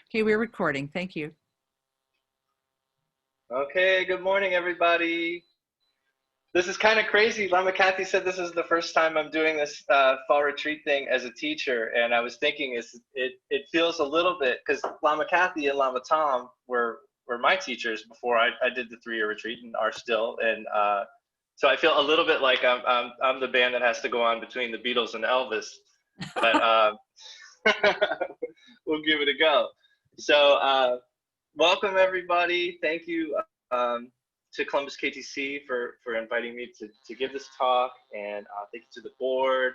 Okay, we're recording. Thank you. Okay, good morning, everybody. This is kind of crazy. Lama Kathy said this is the first time I'm doing this fall retreat thing as a teacher, and I was thinking it feels a little bit because Lama Kathy and Lama Tom were my teachers before I did the 3-year retreat and are still, and so I feel a little bit like I'm the band that has to go on between the Beatles and Elvis, but we'll give it a go. So welcome everybody. Thank you. To Columbus KTC for inviting me to give this talk, and thank you to the board.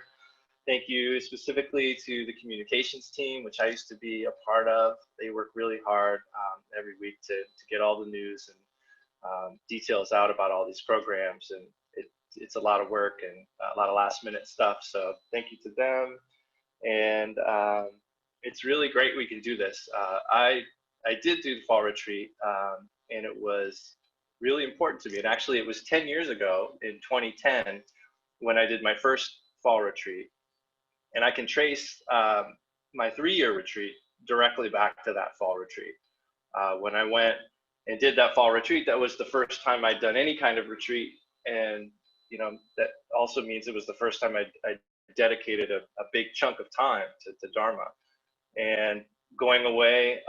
Thank you specifically to the communications team, which I used to be a part of. They work really hard every week to get all the news and details out about all these programs, and it's a lot of work and a lot of last minute stuff. So thank you to them, and it's really great we can do this. I did do the fall retreat, and it was really important to me. And actually, it was 10 years ago in 2010 when I did my first fall retreat. And I can trace my 3-year retreat directly back to that fall retreat. When I went and did that fall retreat, that was the first time I'd done any kind of retreat. And, you know, that also means it was the first time I dedicated a big chunk of time to Dharma. And going away,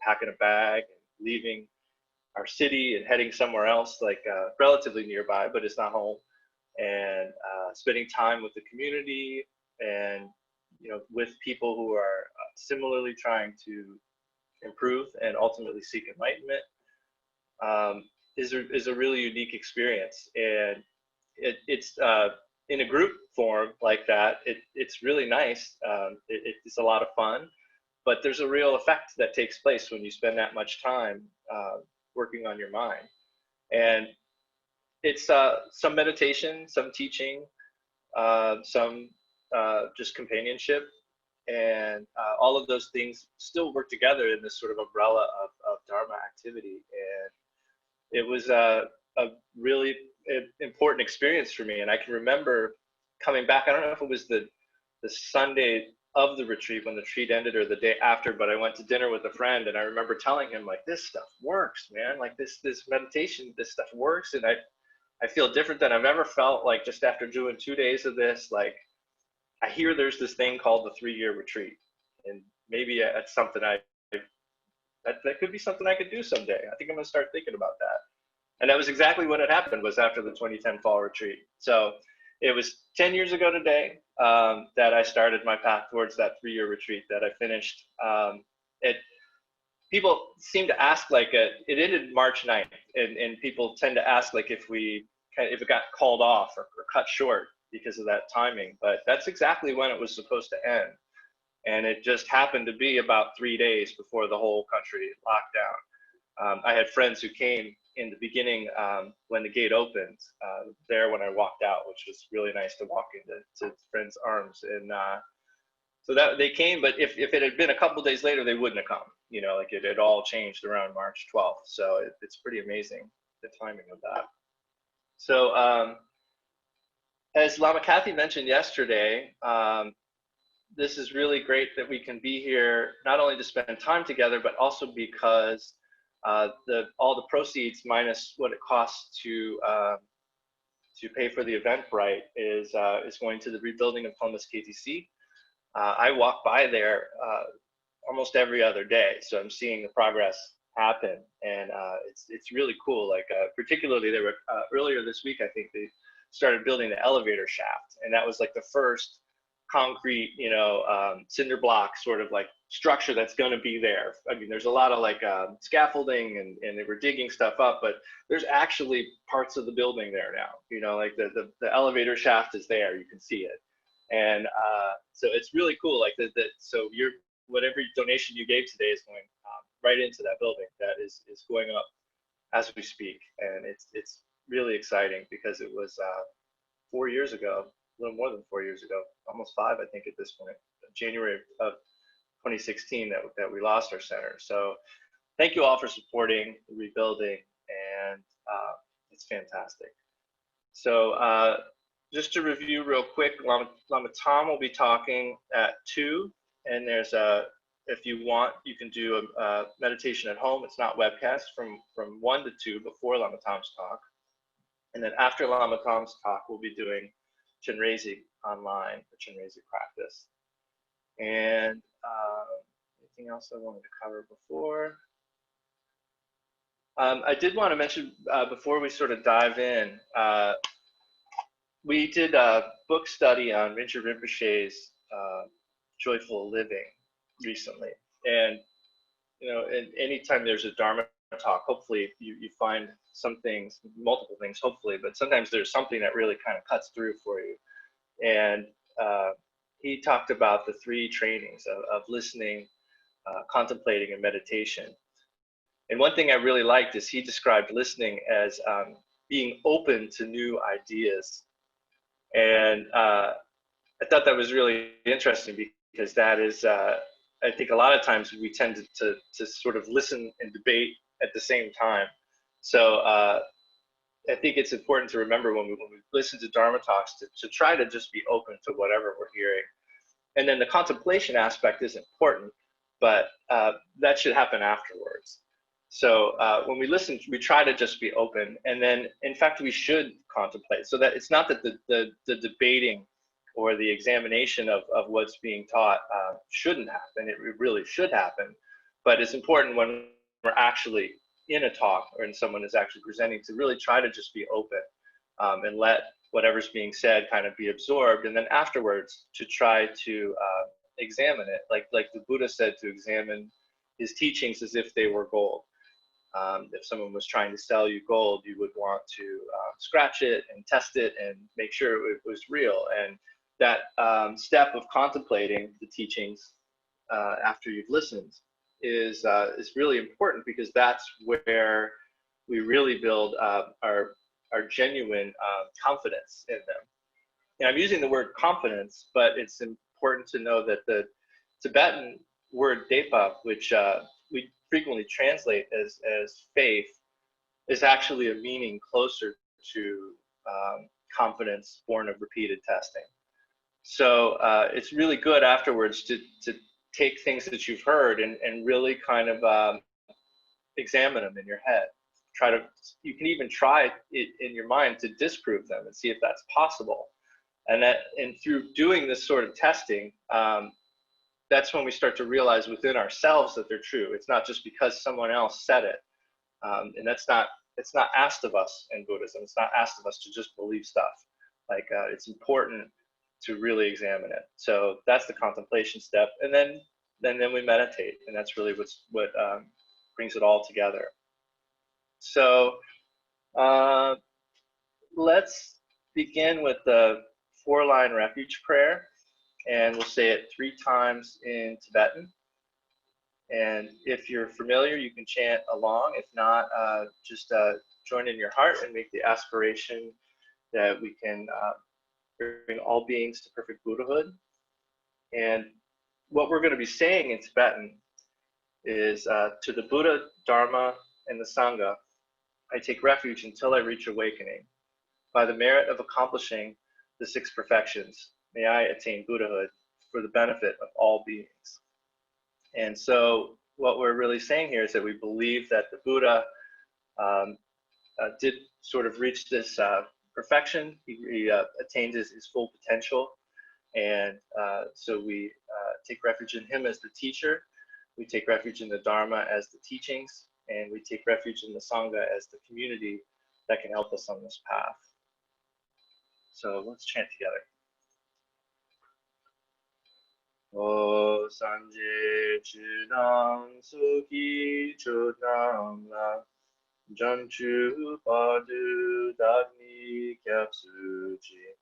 packing a bag and leaving our city and heading somewhere else, like relatively nearby, but it's not home, and spending time with the community and, you know, with people who are similarly trying to improve and ultimately seek enlightenment is a really unique experience. And it's in a group form like that, it's really nice. It's a lot of fun, but there's a real effect that takes place when you spend that much time working on your mind. And it's some meditation, some teaching, some just companionship, and all of those things still work together in this sort of umbrella of Dharma activity. And it was a really important experience for me. And I can remember coming back, I don't know if it was the Sunday of the retreat when the retreat ended or the day after, but I went to dinner with a friend, and I remember telling him, like, this stuff works, man. Like this meditation, this stuff works. And I feel different than I've ever felt, like, just after doing 2 days of this. Like, I hear there's this thing called the 3-year retreat, and maybe that's something that could be something I could do someday. I think I'm gonna start thinking about that. And that was exactly what had happened, was after the 2010 fall retreat. So it was 10 years ago today that I started my path towards that 3-year retreat that I finished. People seem to ask, like, it ended March 9th, and people tend to ask, like, if it got called off or cut short because of that timing. But that's exactly when it was supposed to end. And it just happened to be about 3 days before the whole country locked down. I had friends who came in the beginning when the gate opened there when I walked out, which was really nice to walk into friends' arms. And so that they came, but if it had been a couple days later, they wouldn't have come. You know, like, it had all changed around March 12th. So it's pretty amazing, the timing of that. So as Lama Kathy mentioned yesterday, this is really great that we can be here, not only to spend time together, but also because all the proceeds minus what it costs to pay for the Eventbrite is going to the rebuilding of Columbus KTC. I walk by there almost every other day, so I'm seeing the progress happen, and it's really cool. Like, particularly, they were earlier this week, I think they started building the elevator shaft, and that was like the first concrete, you know, cinder block sort of like structure that's going to be there. I mean, there's a lot of like scaffolding, and they were digging stuff up, but there's actually parts of the building there now. You know, like the elevator shaft is there, you can see it. And so it's really cool. Like so whatever donation you gave today is going right into that building that is going up as we speak. And it's really exciting because it was 4 years ago, a little more than 4 years ago, almost 5, I think, at this point, January of 2016 that we lost our center. So thank you all for supporting the rebuilding, and it's fantastic. So just to review real quick, Lama Tom will be talking at 2, and there's a if you want, you can do a meditation at home. It's not webcast from 1 to 2 before Lama Tom's talk. And then after Lama Tom's talk, we'll be doing Chenrezig online, the Chenrezig practice. And anything else I wanted to cover before? I did want to mention before we sort of dive in, we did a book study on Rinpoche Rinpoche's Joyful Living recently. And, you know, anytime there's a Dharma talk, hopefully you find some things, multiple things, hopefully, but sometimes there's something that really kind of cuts through for you. And he talked about the 3 trainings of listening, contemplating, and meditation. And one thing I really liked is he described listening as being open to new ideas. And I thought that was really interesting because that is, I think a lot of times we tend to sort of listen and debate at the same time. So I think it's important to remember when we listen to Dharma talks to try to just be open to whatever we're hearing. And then the contemplation aspect is important, but that should happen afterwards. So when we listen, we try to just be open, and then in fact we should contemplate. So that it's not that the debating or the examination of what's being taught shouldn't happen. It really should happen, but it's important when we're actually in a talk or when someone is actually presenting to really try to just be open and let whatever's being said kind of be absorbed, and then afterwards to try to examine it, like the Buddha said, to examine his teachings as if they were gold. If someone was trying to sell you gold, you would want to scratch it and test it and make sure it was real. And that step of contemplating the teachings after you've listened is really important, because that's where we really build our genuine confidence in them. And I'm using the word confidence, but it's important to know that the Tibetan word depa, which we frequently translate as faith, is actually a meaning closer to confidence born of repeated testing. So it's really good afterwards to take things that you've heard and really kind of examine them in your head. You can even try it in your mind to disprove them and see if that's possible. And through doing this sort of testing, that's when we start to realize within ourselves that they're true. It's not just because someone else said it. And it's not asked of us in Buddhism. It's not asked of us to just believe stuff. Like it's important to really examine it. So that's the contemplation step. And then we meditate. And that's really what brings it all together. So let's begin with the 4-line refuge prayer. And we'll say it 3 times in Tibetan. And if you're familiar, you can chant along. If not, just join in your heart and make the aspiration that we can bring all beings to perfect Buddhahood. And what we're going to be saying in Tibetan is, to the Buddha, Dharma, and the Sangha, I take refuge until I reach awakening. By the merit of accomplishing the 6 perfections, may I attain Buddhahood for the benefit of all beings. And so what we're really saying here is that we believe that the Buddha did sort of reach this perfection. He attained his full potential. And so we take refuge in him as the teacher. We take refuge in the Dharma as the teachings. And we take refuge in the Sangha as the community that can help us on this path. So let's chant together. O Sanje Chudang Suki Chodang La Jamchu Padu Dagni Kyapsuji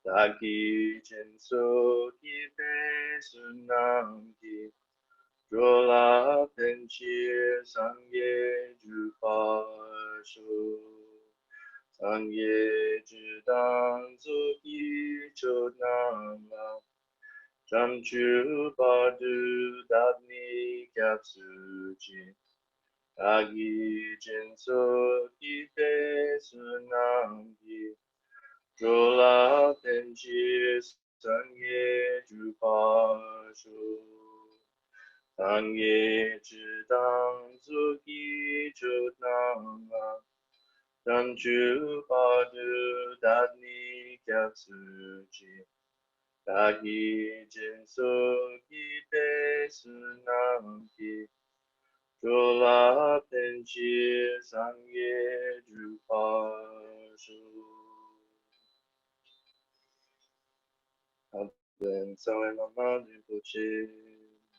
Dagi Jinso Kipe Sunangi Drola Penchir Sangye Jupashu Sangye Chudang Suki Chodang La Jamchu Padu Dagni Kyapsuji Dagi Jinso Kipe Sunangi Drola Penchir Sangye Jupashu Sangye Chidang Zuki Chudang Danju Padu Dani Kyatsuji Dagi Jinso Ki Sunamki Jola Tenchi Sangye Drupashu Aben Sawe Mama Rinpoche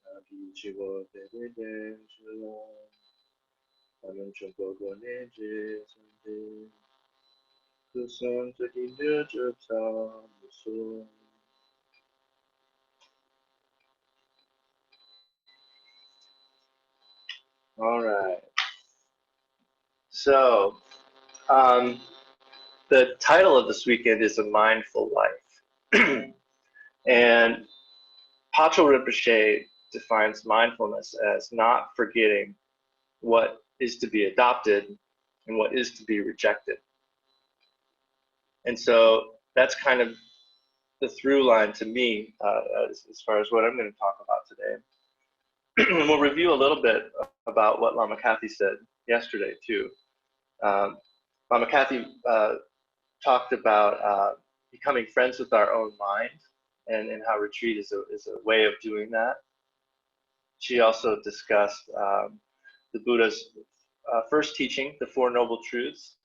Nagi Chigo Tededen Shulon Amen Chumpo Goneje Sande Kusun Taki Nujupsa Musu. All right. So, the title of this weekend is A Mindful Life. And Patrul Rinpoche defines mindfulness as not forgetting what is to be adopted and what is to be rejected. And so that's kind of the through line to me as far as what I'm going to talk about today. And we'll review a little bit about what Lama Kathy said yesterday too. Lama Kathy talked about becoming friends with our own mind and how retreat is a way of doing that. She also discussed the Buddha's first teaching, the Four Noble Truths.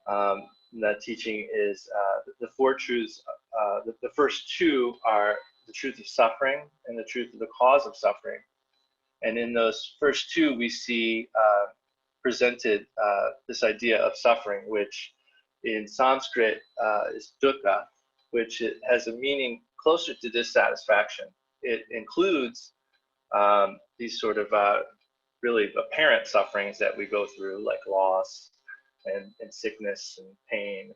That teaching is the four truths. The first two are the truth of suffering and the truth of the cause of suffering. And in those first two, we see presented this idea of suffering, which in Sanskrit is dukkha, which it has a meaning closer to dissatisfaction. It includes these sort of really apparent sufferings that we go through, like loss and sickness and pain,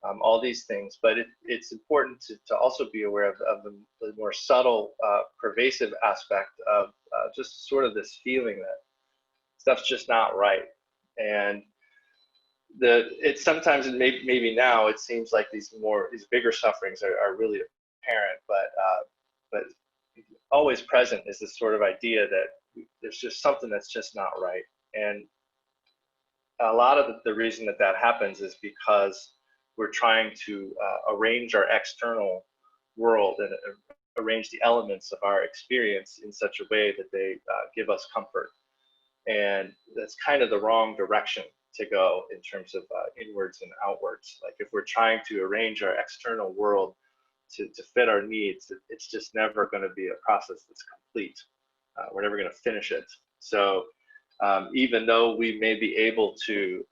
and all these things. But it's important to also be aware of the more subtle, pervasive aspect of just sort of this feeling that stuff's just not right. And it's sometimes, maybe now, it seems like these bigger sufferings are really apparent, but always present is this sort of idea that there's just something that's just not right. And a lot of the reason that happens is because we're trying to arrange our external world and arrange the elements of our experience in such a way that they give us comfort. And that's kind of the wrong direction to go in terms of inwards and outwards. Like if we're trying to arrange our external world to fit our needs, it's just never going to be a process that's complete. We're never going to finish it. So even though we may be able to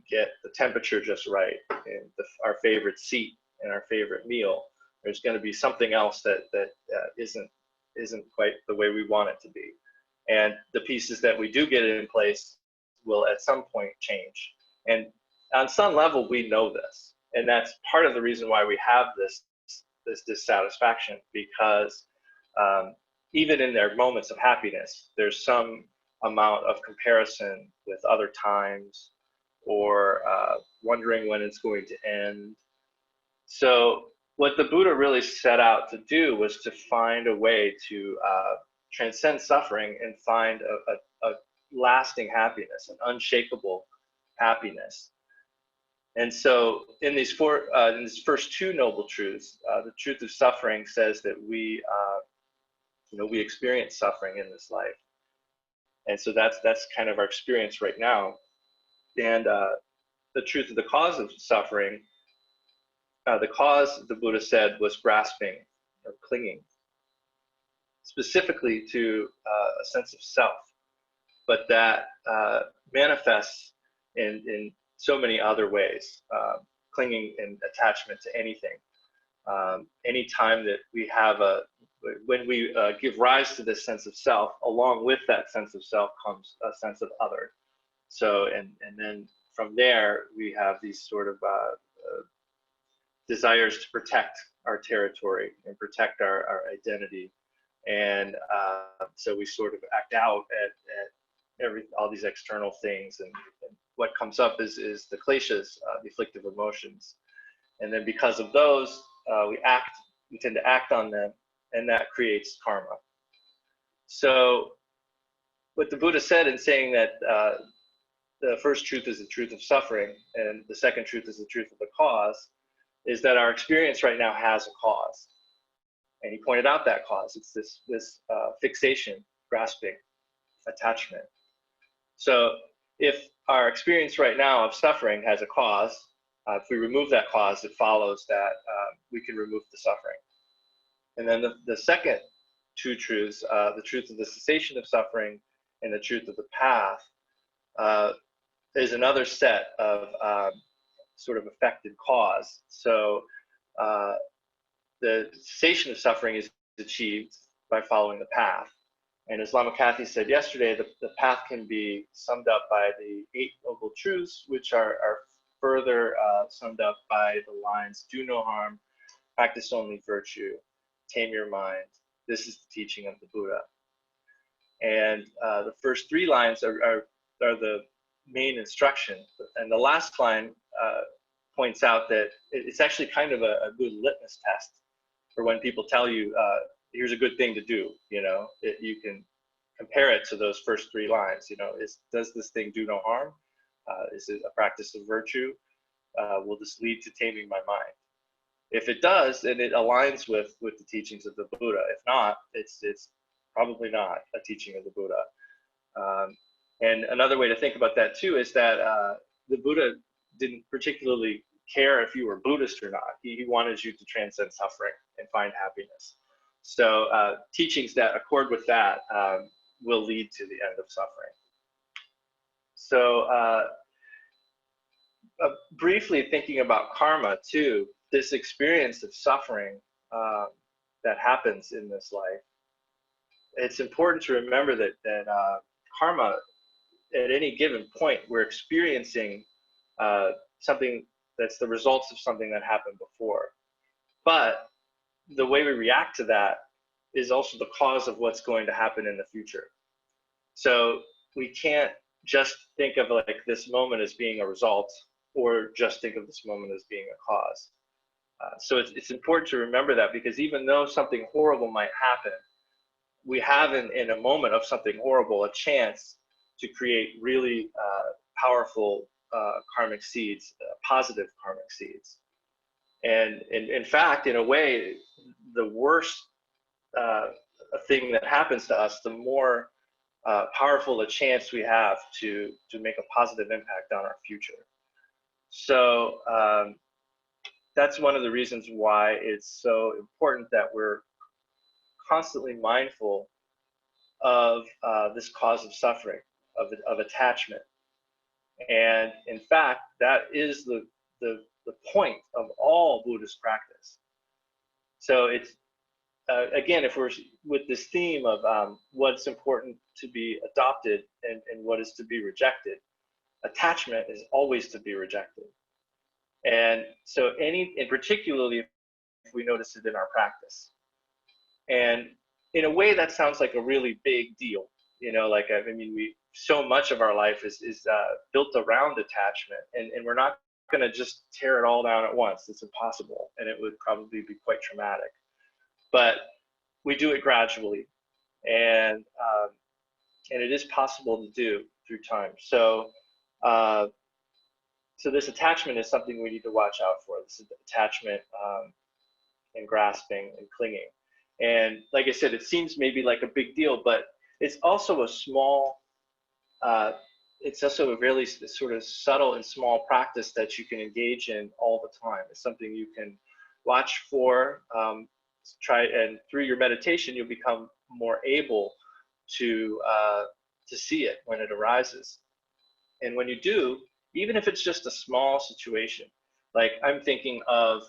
get the temperature just right and our favorite seat and our favorite meal, there's going to be something else that isn't quite the way we want it to be. And the pieces that we do get in place will at some point change. And on some level, we know this. And that's part of the reason why we have this dissatisfaction, because even in their moments of happiness, there's some amount of comparison with other times, or wondering when it's going to end. So what the Buddha really set out to do was to find a way to transcend suffering and find a lasting happiness, an unshakable happiness. And so in these first two noble truths, the truth of suffering says that we experience suffering in this life. And so that's kind of our experience right now. And the truth of the cause of suffering, the cause, the Buddha said, was grasping or clinging, specifically to a sense of self, but that manifests in so many other ways, clinging and attachment to anything. Anytime that we have when we give rise to this sense of self, along with that sense of self comes a sense of other. So, and then from there, we have these sort of desires to protect our territory and protect our identity. And so we sort of act out at all these external things. And what comes up is the kleshas, the afflictive emotions. And then because of those, we tend to act on them, and that creates karma. So what the Buddha said in saying that the first truth is the truth of suffering, and the second truth is the truth of the cause, is that our experience right now has a cause. And he pointed out that cause. It's this fixation, grasping, attachment. So if our experience right now of suffering has a cause, if we remove that cause, it follows that we can remove the suffering. And then the second two truths, the truth of the cessation of suffering and the truth of the path, is another set of sort of affected cause. So the cessation of suffering is achieved by following the path. And as Lama Kathy said yesterday, the path can be summed up by the 8 Noble Truths, which are further summed up by the lines, do no harm, practice only virtue, tame your mind. This is the teaching of the Buddha. And the first 3 lines are the main instruction. And the last line points out that it's actually kind of a good litmus test for when people tell you, here's a good thing to do, you know, you can compare it to those first 3 lines, you know, does this thing do no harm? Is it a practice of virtue? Will this lead to taming my mind? If it does, then it aligns with the teachings of the Buddha. If not, it's probably not a teaching of the Buddha. And another way to think about that too is that the Buddha didn't particularly care if you were Buddhist or not. He wanted you to transcend suffering and find happiness. So teachings that accord with that will lead to the end of suffering. So briefly thinking about karma too, this experience of suffering that happens in this life, it's important to remember that karma, at any given point, we're experiencing something that's the results of something that happened before. But the way we react to that is also the cause of what's going to happen in the future. So we can't just think of like this moment as being a result, or just think of this moment as being a cause. So it's important to remember that, because even though something horrible might happen, we have in a moment of something horrible a chance to create really powerful karmic seeds, positive karmic seeds. And in fact, in a way, the worse thing that happens to us, the more powerful a chance we have to make a positive impact on our future. So that's one of the reasons why it's so important that we're constantly mindful of this cause of suffering, of attachment. And in fact, that is the point of all Buddhist practice. So it's, again, if we're with this theme of what's important to be adopted and what is to be rejected, attachment is always to be rejected. And so and particularly if we notice it in our practice. And in a way that sounds like a really big deal, you know, like, I mean, so much of our life is built around attachment, and we're not going to just tear it all down at once. It's impossible, and it would probably be quite traumatic. But we do it gradually, and it is possible to do through time. So so this attachment is something we need to watch out for. This is attachment and grasping and clinging. And like I said, it seems maybe like a big deal, but it's also a small, it's also a really sort of subtle and small practice that you can engage in all the time. It's something you can watch for, and through your meditation, you'll become more able to see it when it arises. And when you do, even if it's just a small situation, like I'm thinking of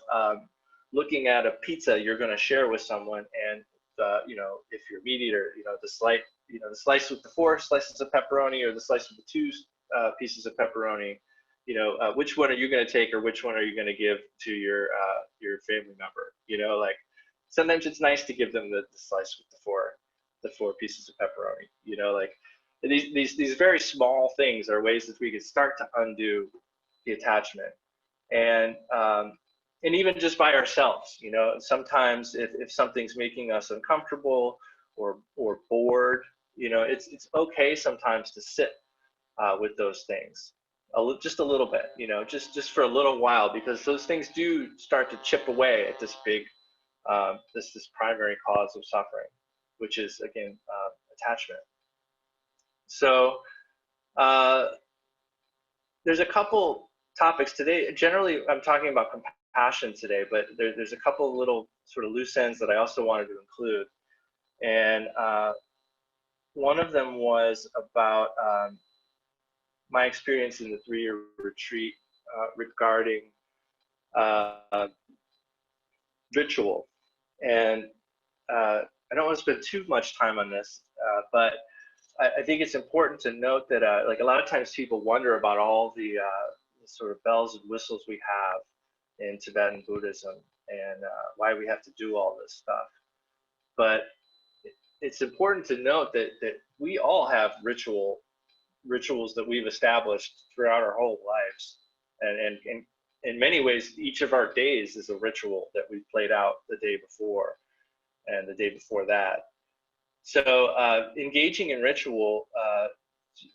looking at a pizza you're going to share with someone, and you know, if you're a meat eater, you know, the slice with the 4 slices of pepperoni, or the slice with the 2 pieces of pepperoni, you know, which one are you going to take, or which one are you going to give to your family member? You know, like sometimes it's nice to give them the slice with the 4 pieces of pepperoni. You know, like these very small things are ways that we can start to undo the attachment. And even just by ourselves, you know, sometimes if something's making us uncomfortable, or bored. It's okay sometimes to sit with those things, just a little bit, just for a little while, because those things do start to chip away at this big, this primary cause of suffering, which is again attachment. So there's a couple topics today. Generally, I'm talking about compassion today, but there's a couple little sort of loose ends that I also wanted to include. And one of them was about my experience in the 3-year retreat regarding ritual. And I don't want to spend too much time on this, but I think it's important to note that like a lot of times people wonder about all the sort of bells and whistles we have in Tibetan Buddhism and why we have to do all this stuff. But it's important to note that we all have rituals that we've established throughout our whole lives, and in many ways, each of our days is a ritual that we played out the day before and the day before that. So engaging in ritual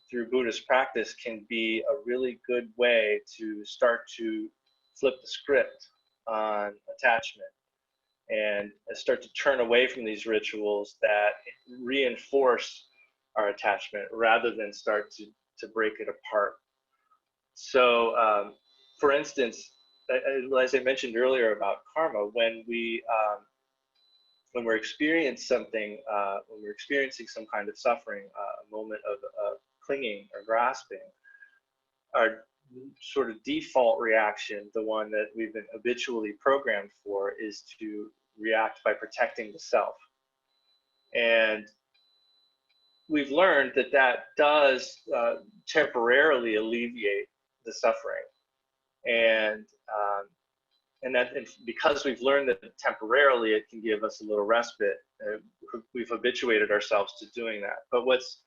through Buddhist practice can be a really good way to start to flip the script on attachment and start to turn away from these rituals that reinforce our attachment rather than start to break it apart. So for instance, as I mentioned earlier about karma, when we're experiencing something, when we're experiencing some kind of suffering, a moment of clinging or grasping, our sort of default reaction, the one that we've been habitually programmed for, is to react by protecting the self. And we've learned that does temporarily alleviate the suffering. And because we've learned that temporarily it can give us a little respite, we've habituated ourselves to doing that. But what's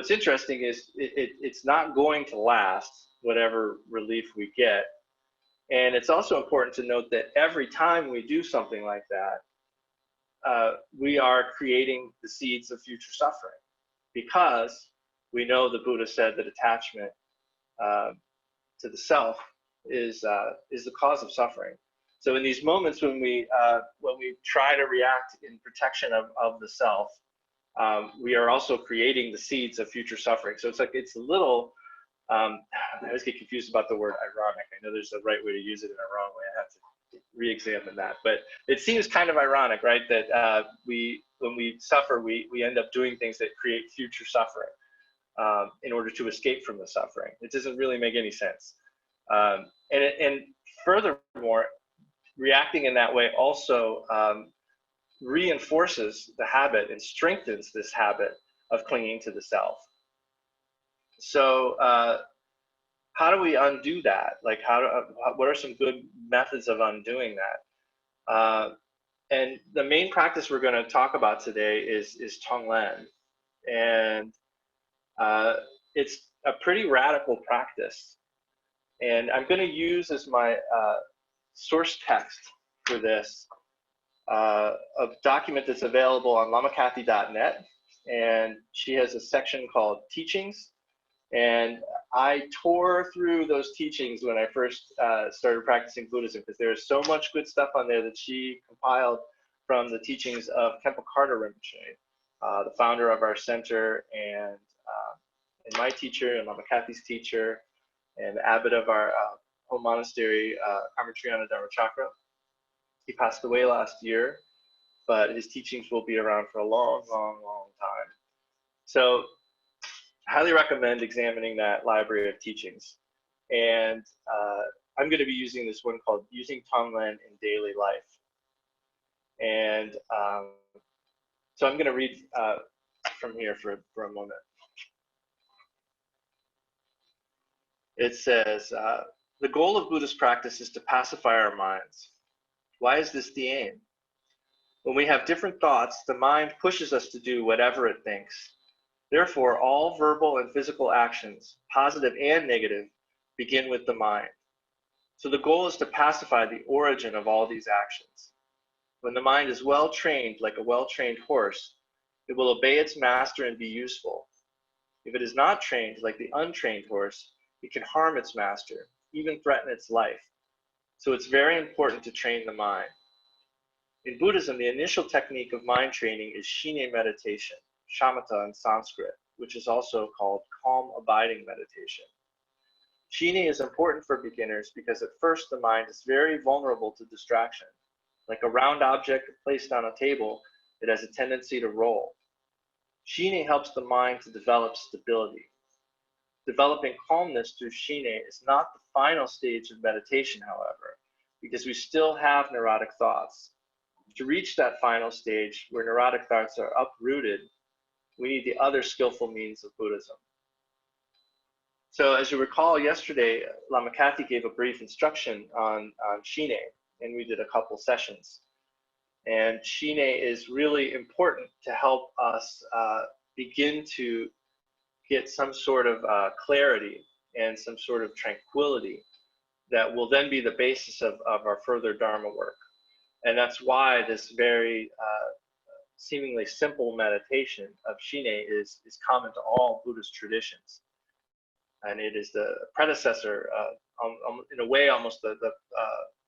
interesting is it's not going to last, whatever relief we get. And it's also important to note that every time we do something like that, we are creating the seeds of future suffering, because we know the Buddha said that attachment to the self is the cause of suffering. So in these moments when we try to react in protection of the self, we are also creating the seeds of future suffering. So it's a little, I always get confused about the word ironic. I know there's a right way to use it and a wrong way. I have to re-examine that. But it seems kind of ironic, right? That when we suffer, we end up doing things that create future suffering in order to escape from the suffering. It doesn't really make any sense. And furthermore, reacting in that way also reinforces the habit and strengthens this habit of clinging to the self. So how do we undo that? Like, what are some good methods of undoing that? And the main practice we're going to talk about today is Tonglen. And it's a pretty radical practice. And I'm going to use as my source text for this a document that's available on lamakathy.net. And she has a section called Teachings. And I tore through those teachings when I first started practicing Buddhism, because there is so much good stuff on there that she compiled from the teachings of Khenpo Karthar Rinpoche, the founder of our center, and my teacher, and Lama Kathy's teacher, and the abbot of our home monastery, Karmatriana Dharmachakra. He passed away last year, but his teachings will be around for a long, long, long time. So I highly recommend examining that library of teachings. And I'm going to be using this one called Using Tonglen in Daily Life. And so I'm going to read from here for a moment. It says, the goal of Buddhist practice is to pacify our minds. Why is this the aim? When we have different thoughts, the mind pushes us to do whatever it thinks. Therefore, all verbal and physical actions, positive and negative, begin with the mind. So the goal is to pacify the origin of all these actions. When the mind is well trained, like a well-trained horse, It will obey its master and be useful. If it is not trained, like the untrained horse, it can harm its master, even threaten its life. So it's very important to train the mind. In Buddhism, the initial technique of mind training is shine meditation, shamatha in Sanskrit, which is also called calm abiding meditation. Shine is important for beginners because at first the mind is very vulnerable to distraction. Like a round object placed on a table, it has a tendency to roll. Shine helps the mind to develop stability. Developing calmness through shine is not the final stage of meditation, however, because we still have neurotic thoughts. To reach that final stage where neurotic thoughts are uprooted, we need the other skillful means of Buddhism. So as you recall, yesterday, Lama Kathy gave a brief instruction on shine, and we did a couple sessions. And shine is really important to help us begin to get some sort of clarity and some sort of tranquility that will then be the basis of our further Dharma work. And that's why this very seemingly simple meditation of shine is common to all Buddhist traditions. And it is the predecessor, in a way, almost the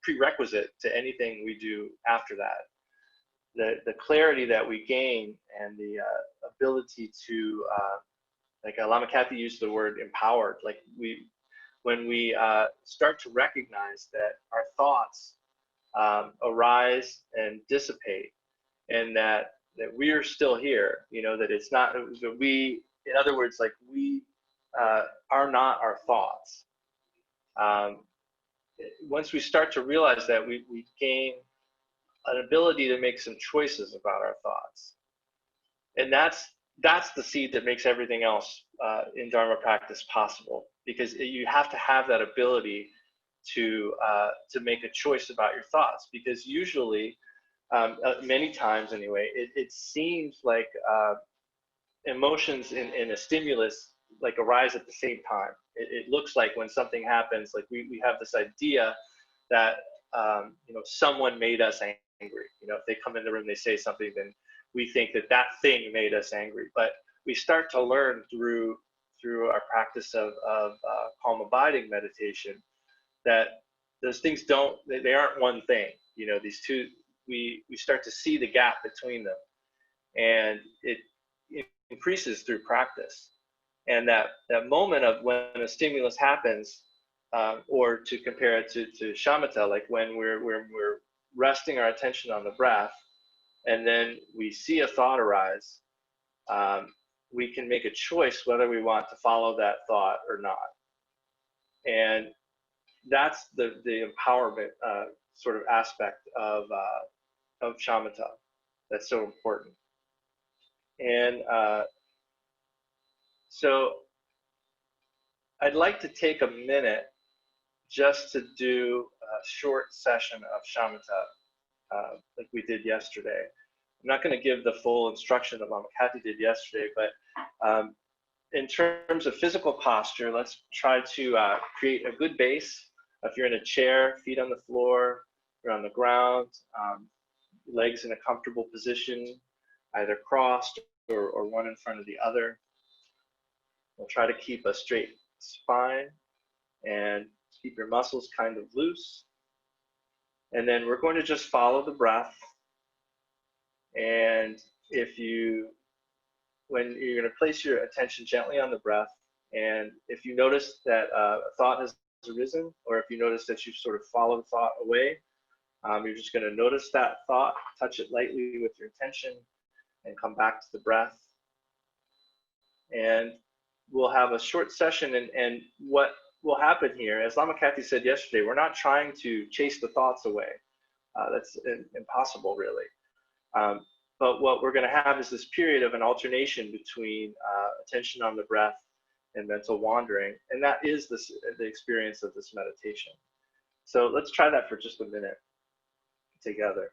prerequisite to anything we do after that. The clarity that we gain and the ability to, like Lama Kathy used the word empowered, like when we start to recognize that our thoughts arise and dissipate, and that we are still here, that it's not, that we, in other words, like we are not our thoughts. Once we start to realize that, we gain an ability to make some choices about our thoughts. And that's the seed that makes everything else in Dharma practice possible, because you have to have that ability to make a choice about your thoughts, because usually, many times anyway, it seems like emotions in a stimulus like arise at the same time. It looks like when something happens, like we have this idea that someone made us angry. If they come in the room, they say something, then we think that thing made us angry. But we start to learn through our practice of calm abiding meditation that those things they aren't one thing. These two, we start to see the gap between them, and it increases through practice. And that moment of when a stimulus happens, or to compare it to shamatha, like when we're resting our attention on the breath, and then we see a thought arise, we can make a choice whether we want to follow that thought or not. And that's the empowerment sort of aspect of shamatha that's so important. And so I'd like to take a minute just to do a short session of shamatha, like we did yesterday. I'm not going to give the full instruction that Lama Kathy did yesterday, but in terms of physical posture, let's try to create a good base. If you're in a chair, feet on the floor, you're on the ground, legs in a comfortable position, either crossed or one in front of the other. We'll try to keep a straight spine and keep your muscles kind of loose. And then we're going to just follow the breath. And when you're going to place your attention gently on the breath, and if you notice that a thought has arisen, or if you notice that you've sort of followed thought away, you're just going to notice that thought, touch it lightly with your attention, and come back to the breath. And we'll have a short session, and what will happen here, as Lama Kathy said yesterday, we're not trying to chase the thoughts away. That's impossible, really. But what we're going to have is this period of an alternation between attention on the breath and mental wandering, and that is the experience of this meditation. So let's try that for just a minute together.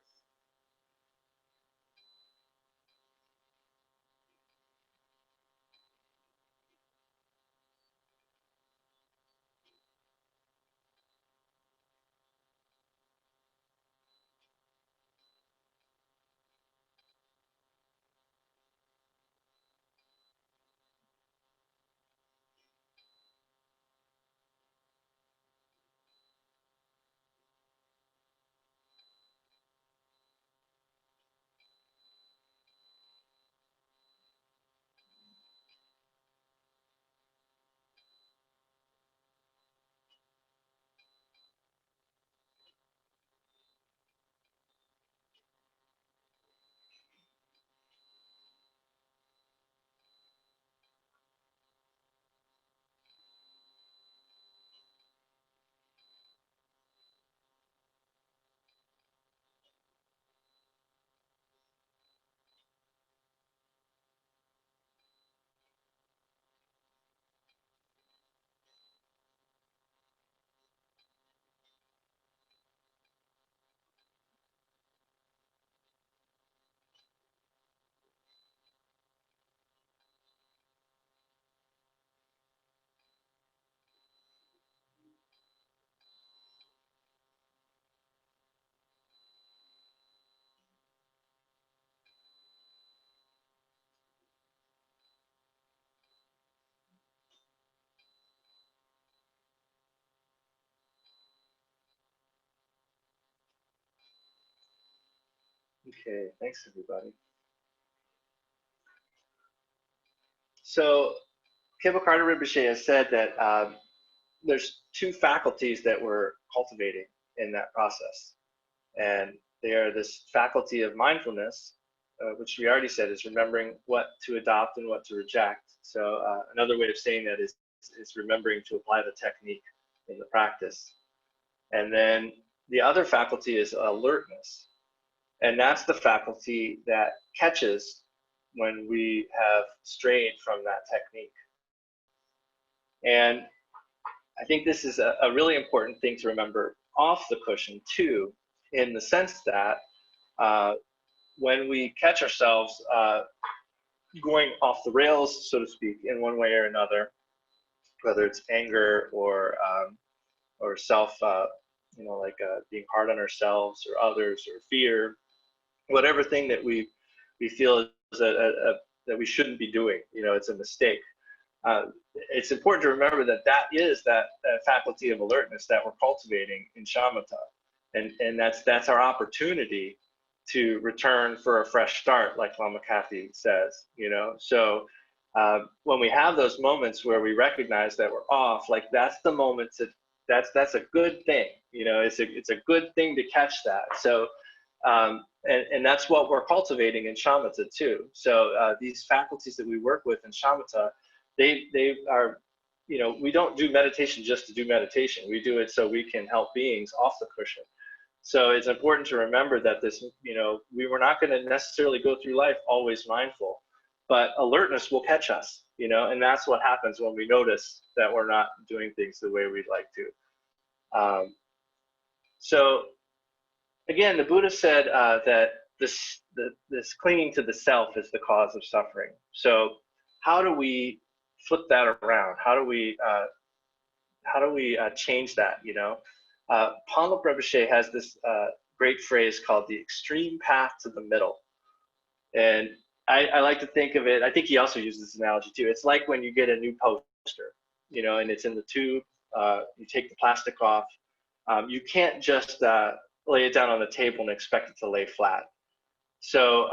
Okay, thanks everybody. So Kevo Rinpoche has said that there's two faculties that we're cultivating in that process. And they are this faculty of mindfulness, which we already said is remembering what to adopt and what to reject. So another way of saying that is remembering to apply the technique in the practice. And then the other faculty is alertness. And that's the faculty that catches when we have strayed from that technique. And I think this is a really important thing to remember off the cushion too, in the sense that when we catch ourselves going off the rails, so to speak, in one way or another, whether it's anger or self, being hard on ourselves or others, or fear, whatever thing that we feel is that we shouldn't be doing, it's a mistake. It's important to remember that is that faculty of alertness that we're cultivating in shamatha, and that's our opportunity to return for a fresh start, like Lama Kathy says. So when we have those moments where we recognize that we're off, like that's the moment that's a good thing. It's a good thing to catch that. So and that's what we're cultivating in shamatha too. So these faculties that we work with in shamatha, they are, we don't do meditation just to do meditation. We do it so we can help beings off the cushion. So it's important to remember that this, we were not going to necessarily go through life always mindful, but alertness will catch us, and that's what happens when we notice that we're not doing things the way we'd like to. So again, the Buddha said that this clinging to the self is the cause of suffering. So how do we flip that around? How do we change that? Panlop Rinpoche has this great phrase called the extreme path to the middle. And I like to think of it, I think he also uses this analogy too. It's like when you get a new poster, and it's in the tube, you take the plastic off. You can't just lay it down on the table and expect it to lay flat. So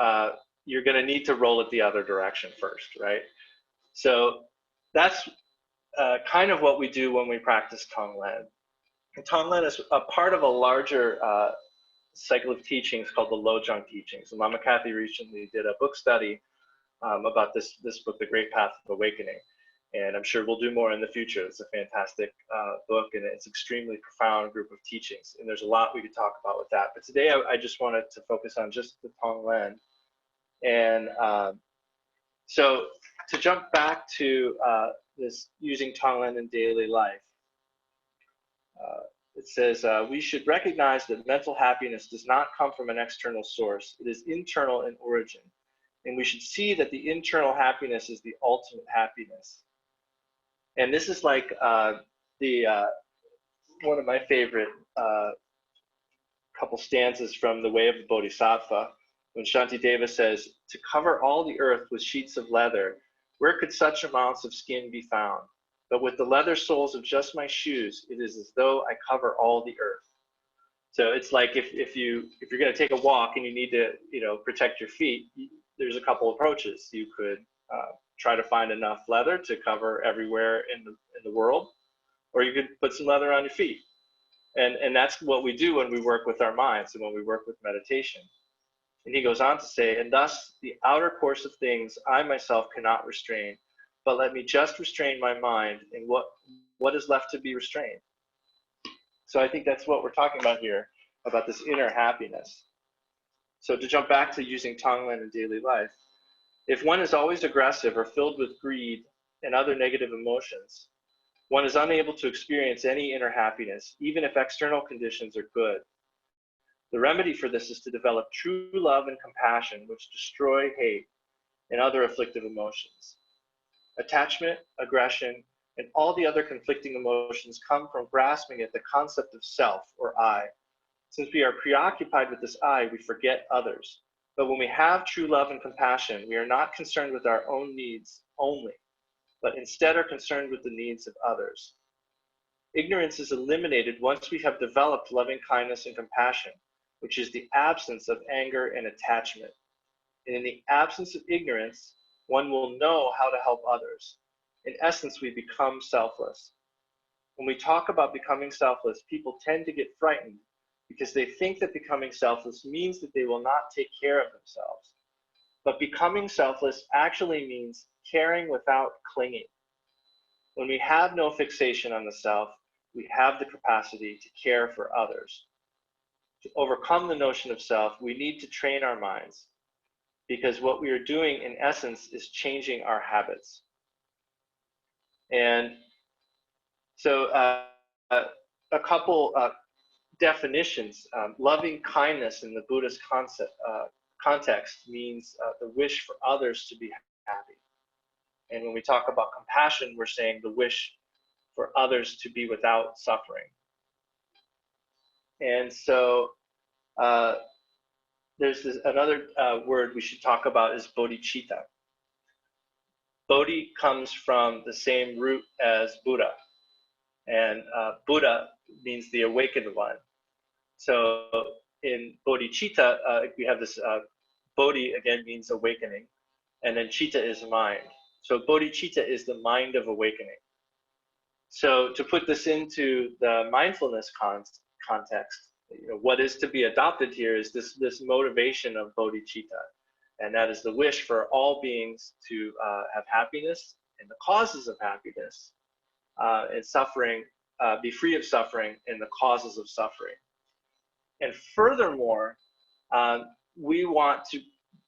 you're going to need to roll it the other direction first, right? So that's kind of what we do when we practice Tonglen. Tonglen is a part of a larger cycle of teachings called the Lojong teachings. And Lama Kathy recently did a book study about this book, The Great Path of Awakening. And I'm sure we'll do more in the future. It's a fantastic book, and it's extremely profound group of teachings. And there's a lot we could talk about with that. But today I just wanted to focus on just the Tonglen. And so to jump back to this using Tonglen in daily life, it says, we should recognize that mental happiness does not come from an external source. It is internal in origin. And we should see that the internal happiness is the ultimate happiness. And this is like one of my favorite couple stanzas from The Way of the Bodhisattva, when Shantideva says, "To cover all the earth with sheets of leather, where could such amounts of skin be found? But with the leather soles of just my shoes, it is as though I cover all the earth." So it's like if you're going to take a walk and you need to protect your feet, there's a couple approaches. You could try to find enough leather to cover everywhere in the world, or you could put some leather on your feet. And that's what we do when we work with our minds and when we work with meditation. And he goes on to say, "And thus the outer course of things I myself cannot restrain, but let me just restrain my mind in what is left to be restrained." So I think that's what we're talking about here, about this inner happiness. So to jump back to using Tonglen in daily life, if one is always aggressive or filled with greed and other negative emotions, one is unable to experience any inner happiness, even if external conditions are good. The remedy for this is to develop true love and compassion, which destroy hate and other afflictive emotions. Attachment, aggression, and all the other conflicting emotions come from grasping at the concept of self, or I. Since we are preoccupied with this I, we forget others. But when we have true love and compassion, we are not concerned with our own needs only, but instead are concerned with the needs of others. Ignorance is eliminated once we have developed loving kindness and compassion. which is the absence of anger and attachment. And in the absence of ignorance, one will know how to help others. In essence, we become selfless. When we talk about becoming selfless, people tend to get frightened because they think that becoming selfless means that they will not take care of themselves. But becoming selfless actually means caring without clinging. When we have no fixation on the self, we have the capacity to care for others. To overcome the notion of self, we need to train our minds, because what we are doing in essence is changing our habits. And so a couple definitions. Loving kindness in the Buddhist context means the wish for others to be happy. And when we talk about compassion, we're saying the wish for others to be without suffering. And so there's another word we should talk about is bodhicitta. Bodhi comes from the same root as Buddha. And Buddha means the awakened one. So in bodhicitta, we have this bodhi again means awakening, and then citta is mind. So bodhicitta is the mind of awakening. So to put this into the mindfulness context, what is to be adopted here is this motivation of bodhicitta, and that is the wish for all beings to have happiness and the causes of happiness, and suffering, be free of suffering and the causes of suffering. And furthermore, we want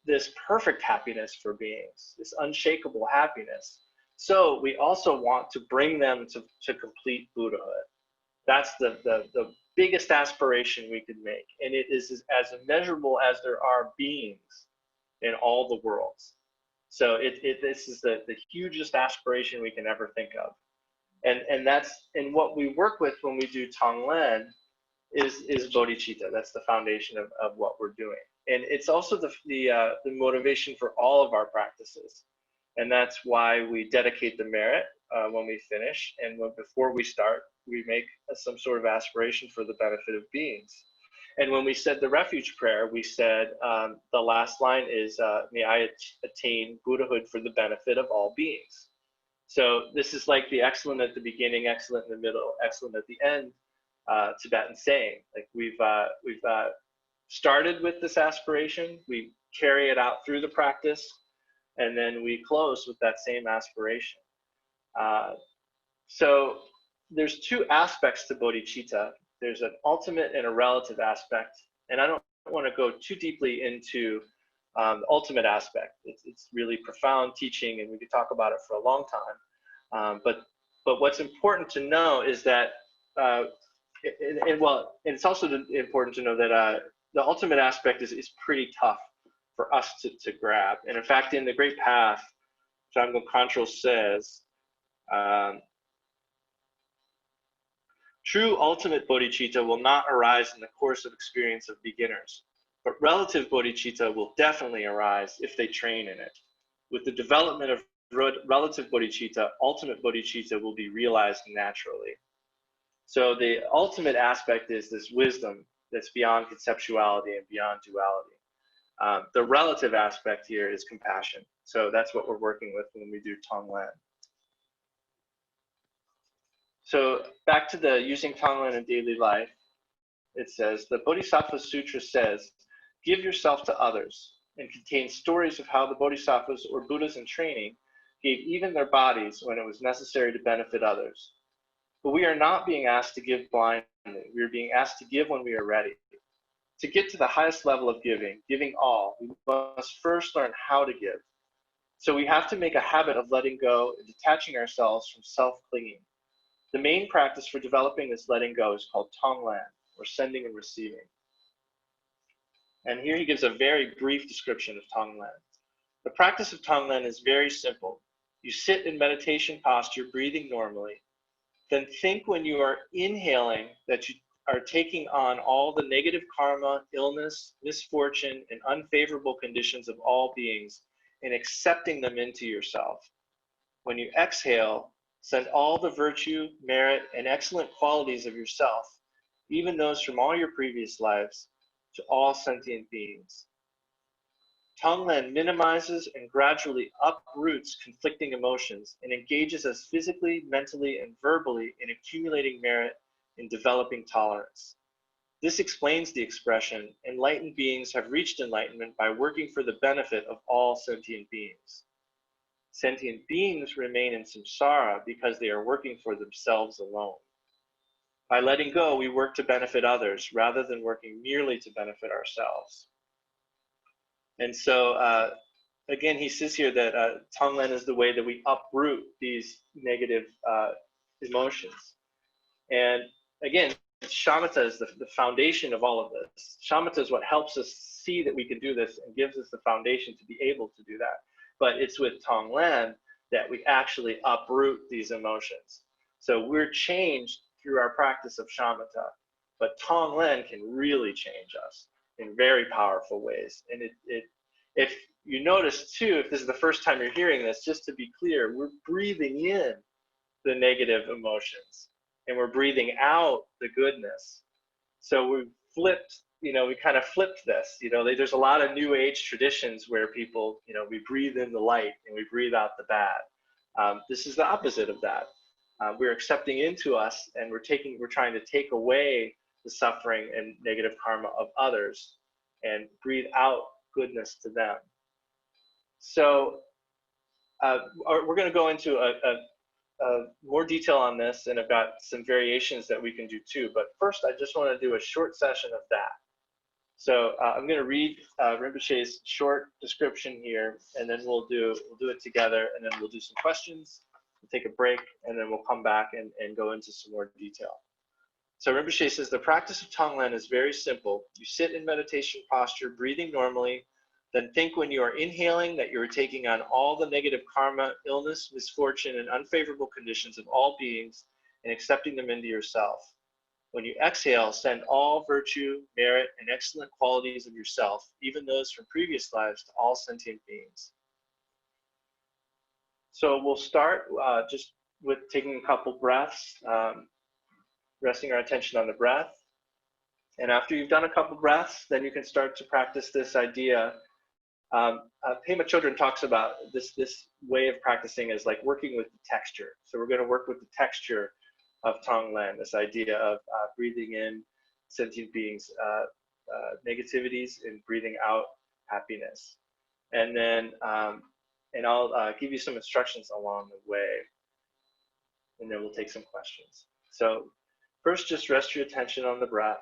this perfect happiness for beings, this unshakable happiness. So we also want to bring them to complete Buddhahood. That's the biggest aspiration we could make. And it is as immeasurable as there are beings in all the worlds. So this is the hugest aspiration we can ever think of. And what we work with when we do Tonglen is bodhicitta. That's the foundation of what we're doing. And it's also the motivation for all of our practices. And that's why we dedicate the merit when we finish. And before we start, we make some sort of aspiration for the benefit of beings. And when we said the refuge prayer, we said the last line is, may I attain Buddhahood for the benefit of all beings. So this is like the excellent at the beginning, excellent in the middle, excellent at the end Tibetan saying. Like we've started with this aspiration, we carry it out through the practice, and then we close with that same aspiration. So there's two aspects to bodhicitta. There's an ultimate and a relative aspect, and I don't want to go too deeply into the ultimate aspect. It's really profound teaching, and we could talk about it for a long time. But what's important to know is that, it's also important to know that the ultimate aspect is pretty tough for us to grab. And in fact, in the Great Path, Jamgon Khantrul says, true ultimate bodhicitta will not arise in the course of experience of beginners, but relative bodhicitta will definitely arise if they train in it. With the development of relative bodhicitta, ultimate bodhicitta will be realized naturally. So the ultimate aspect is this wisdom that's beyond conceptuality and beyond duality. The relative aspect here is compassion. So that's what we're working with when we do Tonglen. So back to the using Tonglen in daily life, it says, the Bodhisattva Sutra says, give yourself to others, and contains stories of how the Bodhisattvas or Buddhas in training gave even their bodies when it was necessary to benefit others. But we are not being asked to give blindly. We are being asked to give when we are ready. To get to the highest level of giving all, we must first learn how to give. So we have to make a habit of letting go and detaching ourselves from self-clinging. The main practice for developing this letting go is called Tonglen, or sending and receiving. And here he gives a very brief description of Tonglen. The practice of Tonglen is very simple. You sit in meditation posture, breathing normally. Then think when you are inhaling that you are taking on all the negative karma, illness, misfortune, and unfavorable conditions of all beings and accepting them into yourself. When you exhale, send all the virtue, merit, and excellent qualities of yourself, even those from all your previous lives, to all sentient beings. Tonglen minimizes and gradually uproots conflicting emotions and engages us physically, mentally, and verbally in accumulating merit in developing tolerance. This explains the expression, enlightened beings have reached enlightenment by working for the benefit of all sentient beings. Sentient beings remain in samsara because they are working for themselves alone. By letting go, we work to benefit others rather than working merely to benefit ourselves. And so, again, he says here that Tonglen is the way that we uproot these negative emotions. And again, shamatha is the foundation of all of this. Shamatha is what helps us see that we can do this and gives us the foundation to be able to do that. But it's with Tonglen that we actually uproot these emotions. So we're changed through our practice of shamatha, but Tonglen can really change us in very powerful ways. And if you notice too, if this is the first time you're hearing this, just to be clear, we're breathing in the negative emotions and we're breathing out the goodness. So we flipped, we kind of flipped this. There's a lot of new age traditions where people, we breathe in the light and we breathe out the bad. This is the opposite of that. We're accepting into us and we're trying to take away the suffering and negative karma of others and breathe out goodness to them. So we're going to go into more detail on this, and I've got some variations that we can do too. But first, I just want to do a short session of that. So I'm going to read Rinpoche's short description here, and then we'll do it together, and then we'll do some questions, we'll take a break, and then we'll come back and go into some more detail. So Rinpoche says, the practice of Tonglen is very simple. You sit in meditation posture, breathing normally, then think when you are inhaling that you are taking on all the negative karma, illness, misfortune, and unfavorable conditions of all beings and accepting them into yourself. When you exhale, send all virtue, merit, and excellent qualities of yourself, even those from previous lives, to all sentient beings. So we'll start just with taking a couple breaths, resting our attention on the breath. And after you've done a couple breaths, then you can start to practice this idea. Pema Chodron talks about this way of practicing as like working with the texture. So we're going to work with the texture of Tonglen, this idea of breathing in sentient beings' negativities and breathing out happiness. And then, and I'll give you some instructions along the way, and then we'll take some questions. So first, just rest your attention on the breath.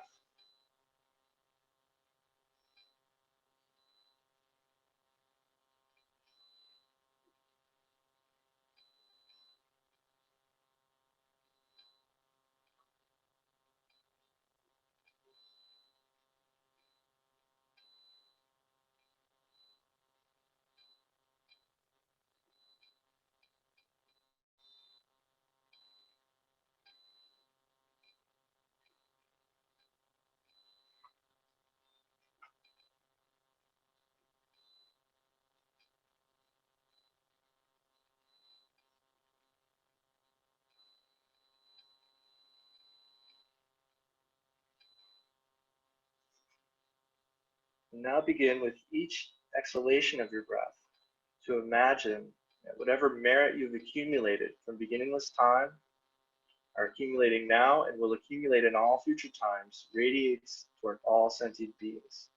Now begin with each exhalation of your breath to imagine that whatever merit you've accumulated from beginningless time are accumulating now and will accumulate in all future times radiates toward all sentient beings.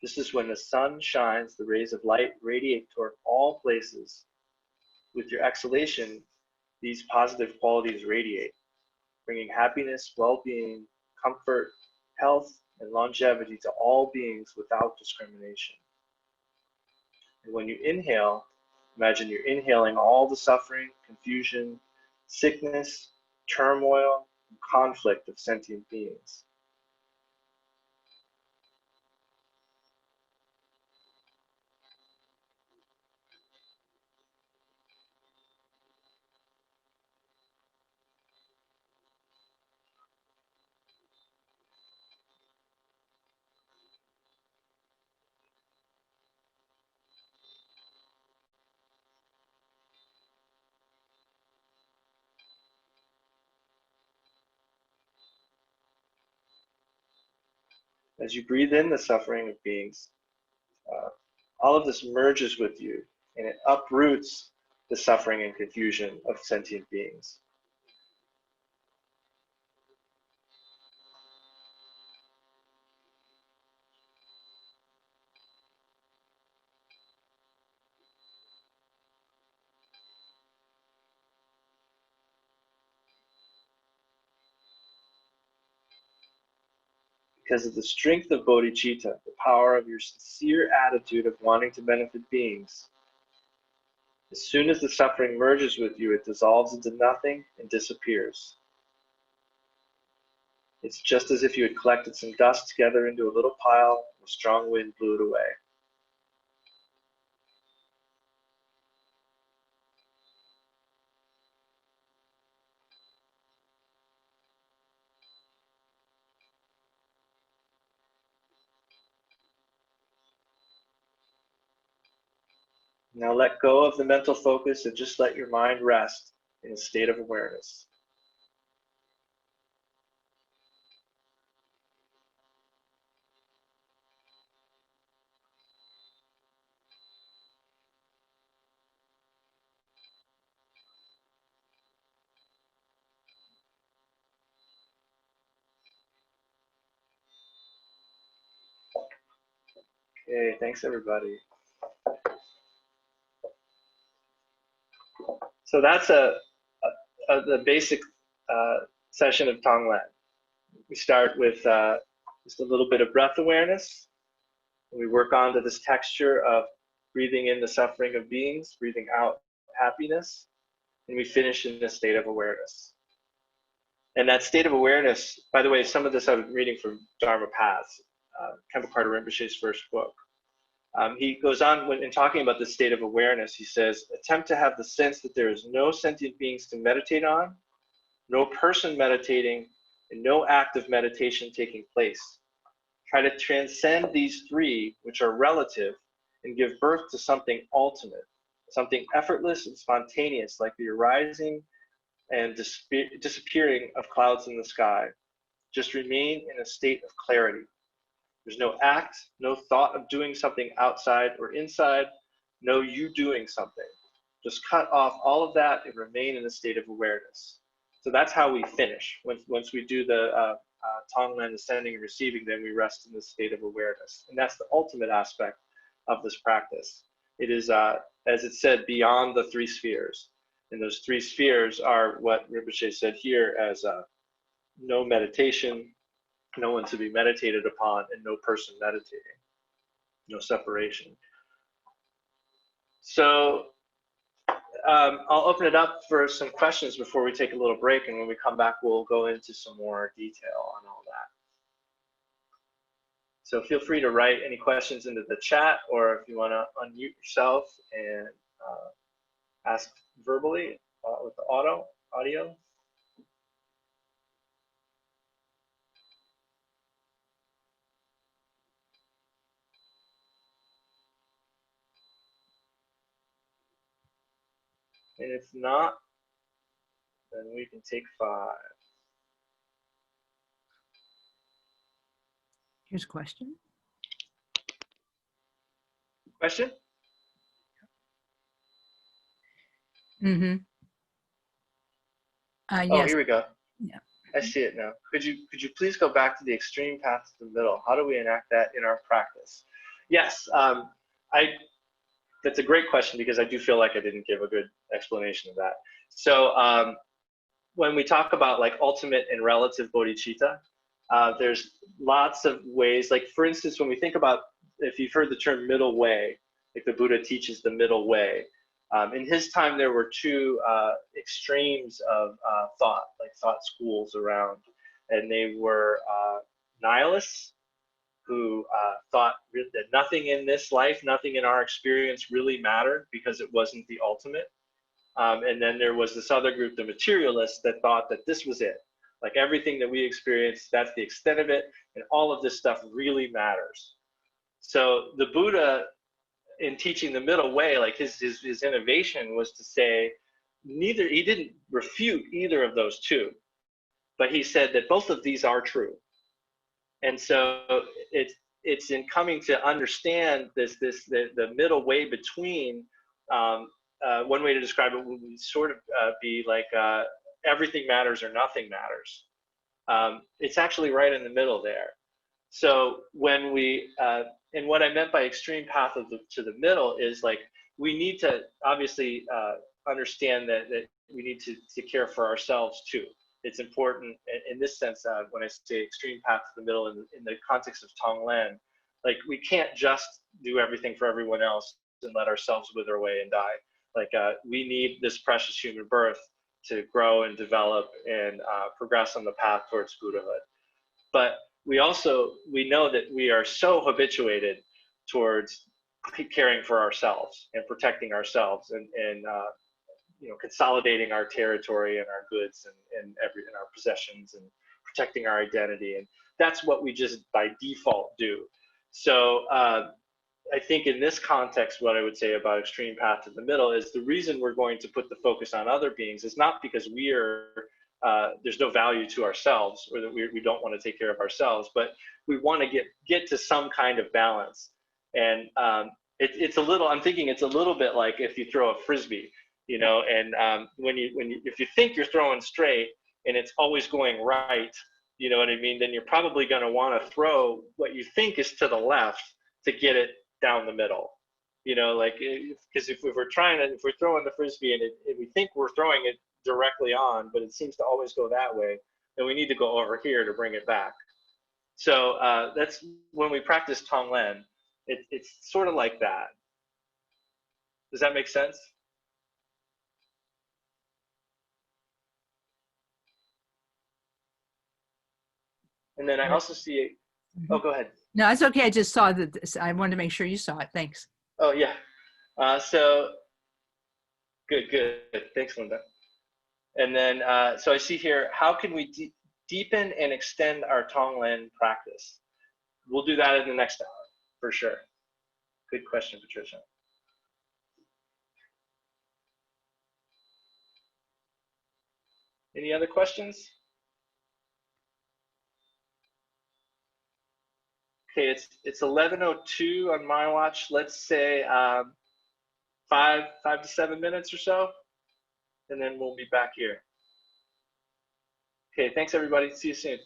Just as when the sun shines, the rays of light radiate toward all places. With your exhalation, these positive qualities radiate, bringing happiness, well-being, comfort, health, and longevity to all beings without discrimination. And when you inhale, imagine you're inhaling all the suffering, confusion, sickness, turmoil, and conflict of sentient beings. As you breathe in the suffering of beings, all of this merges with you, and it uproots the suffering and confusion of sentient beings. Because of the strength of bodhicitta, the power of your sincere attitude of wanting to benefit beings, as soon as the suffering merges with you, it dissolves into nothing and disappears. It's just as if you had collected some dust together into a little pile, and a strong wind blew it away. Now let go of the mental focus and just let your mind rest in a state of awareness. Okay, thanks everybody. So that's the basic session of Tonglen. We start with just a little bit of breath awareness. And we work on to this texture of breathing in the suffering of beings, breathing out happiness, and we finish in a state of awareness. And that state of awareness, by the way, some of this I'm reading from Dharma Paths, Khenpo Karthar Rinpoche's first book. He goes on in talking about the state of awareness. He says, attempt to have the sense that there is no sentient beings to meditate on, no person meditating, and no act of meditation taking place. Try to transcend these three, which are relative, and give birth to something ultimate, something effortless and spontaneous, like the arising and disappearing of clouds in the sky. Just remain in a state of clarity. There's no act, no thought of doing something outside or inside, no you doing something. Just cut off all of that and remain in a state of awareness. So that's how we finish. Once we do the Tonglen, ascending and receiving, then we rest in the state of awareness. And that's the ultimate aspect of this practice. It is, as it said, beyond the three spheres. And those three spheres are what Rinpoche said here as no meditation, no one to be meditated upon, and no person meditating, no separation. So I'll open it up for some questions before we take a little break, and when we come back, we'll go into some more detail on all that. So feel free to write any questions into the chat, or if you want to unmute yourself and ask verbally with the audio. And if not, then we can take 5. Here's a question. Question? Mm-hmm. Oh, yes. here we go. Yeah. I see it now. Could you please go back to the extreme path to the middle? How do we enact that in our practice? Yes, that's a great question, because I do feel like I didn't give a good explanation of that. So when we talk about like ultimate and relative bodhicitta, there's lots of ways. Like for instance, when we think about, if you've heard the term middle way, like the Buddha teaches the middle way. In his time, there were 2 extremes of thought, like thought schools around, and they were nihilists, who thought that nothing in this life, nothing in our experience really mattered because it wasn't the ultimate. And then there was this other group, the materialists, that thought that this was it. Like everything that we experience, that's the extent of it, and all of this stuff really matters. So the Buddha, in teaching the middle way, like his innovation was to say, he didn't refute either of those 2, but he said that both of these are true. And so it's it's in coming to understand the middle way between. One way to describe it would sort of be like everything matters or nothing matters. It's actually right in the middle there. So when we, and what I meant by extreme path of to the middle is like we need to obviously understand that we need to care for ourselves too. It's important in this sense. When I say extreme path to the middle in the context of Tonglen, like we can't just do everything for everyone else and let ourselves wither away and die. Like we need this precious human birth to grow and develop and progress on the path towards Buddhahood. But we know that we are so habituated towards caring for ourselves and protecting ourselves and consolidating our territory and our goods and our possessions and protecting our identity, and that's what we just by default do. So I think in this context, what I would say about extreme path to the middle is the reason we're going to put the focus on other beings is not because we are there's no value to ourselves or that we don't want to take care of ourselves, but we want to get to some kind of balance. And it's a little, I'm thinking it's a little bit like if you throw a frisbee, and if you think you're throwing straight and it's always going right, you know what I mean, then you're probably going to want to throw what you think is to the left to get it down the middle. Like because if we're throwing the frisbee and we think we're throwing it directly on, but it seems to always go that way, then we need to go over here to bring it back. So that's when we practice Tonglen. It's sort of like that. Does that make sense? And then I also see. Oh, go ahead. No, it's okay. I just saw that. I wanted to make sure you saw it. Thanks. Oh, yeah. So good. Thanks, Linda. And then, so I see here, how can we deepen and extend our Tonglen practice? We'll do that in the next hour, for sure. Good question, Patricia. Any other questions? Okay, it's 11:02 on my watch. Let's say 5 to 7 minutes or so, and then we'll be back here. Okay, thanks everybody. See you soon.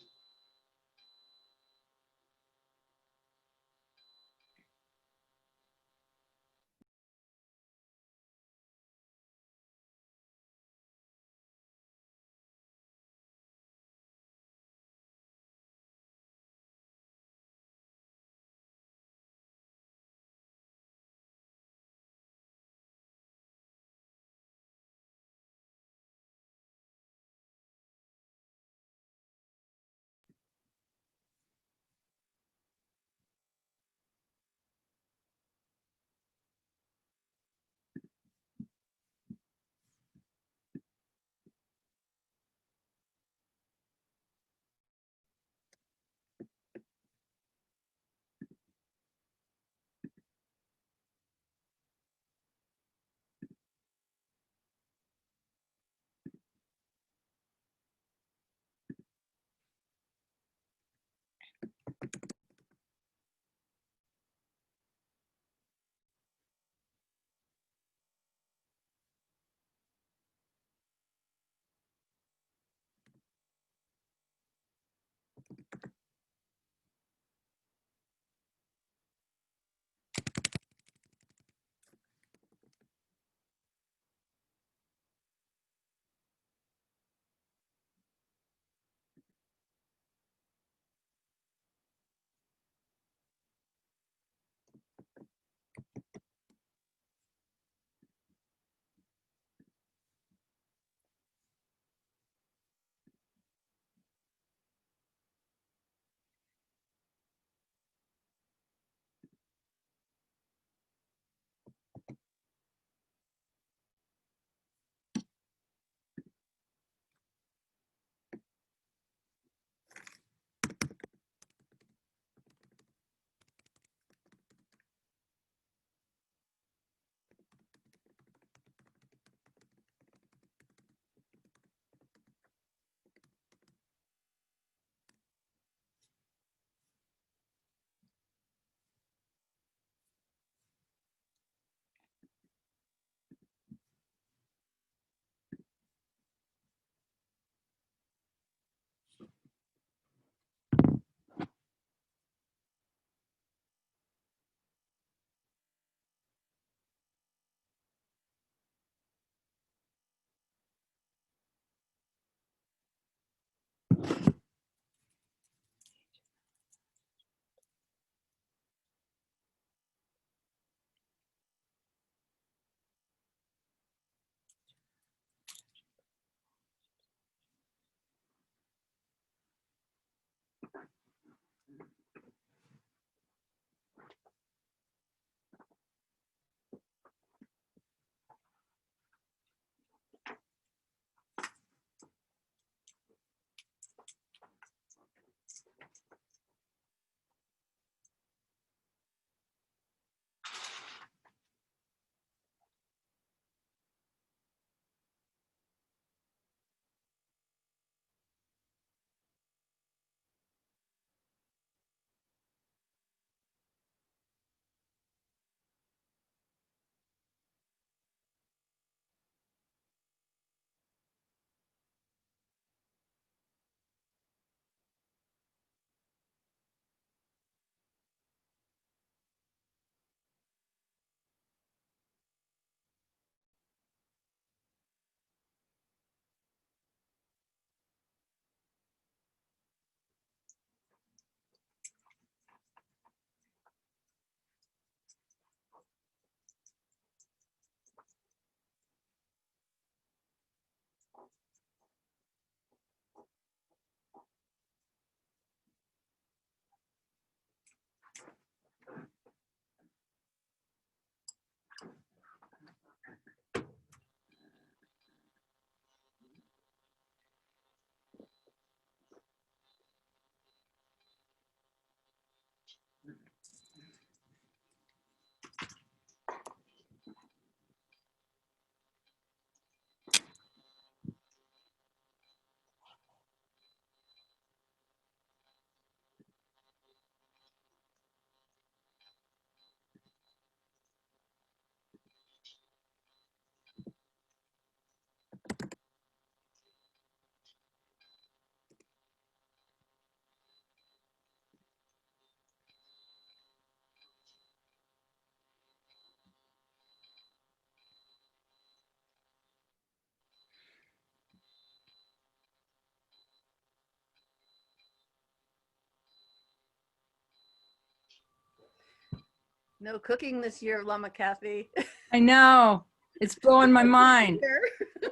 No cooking this year, Lama Kathy. I know. It's blowing my mind.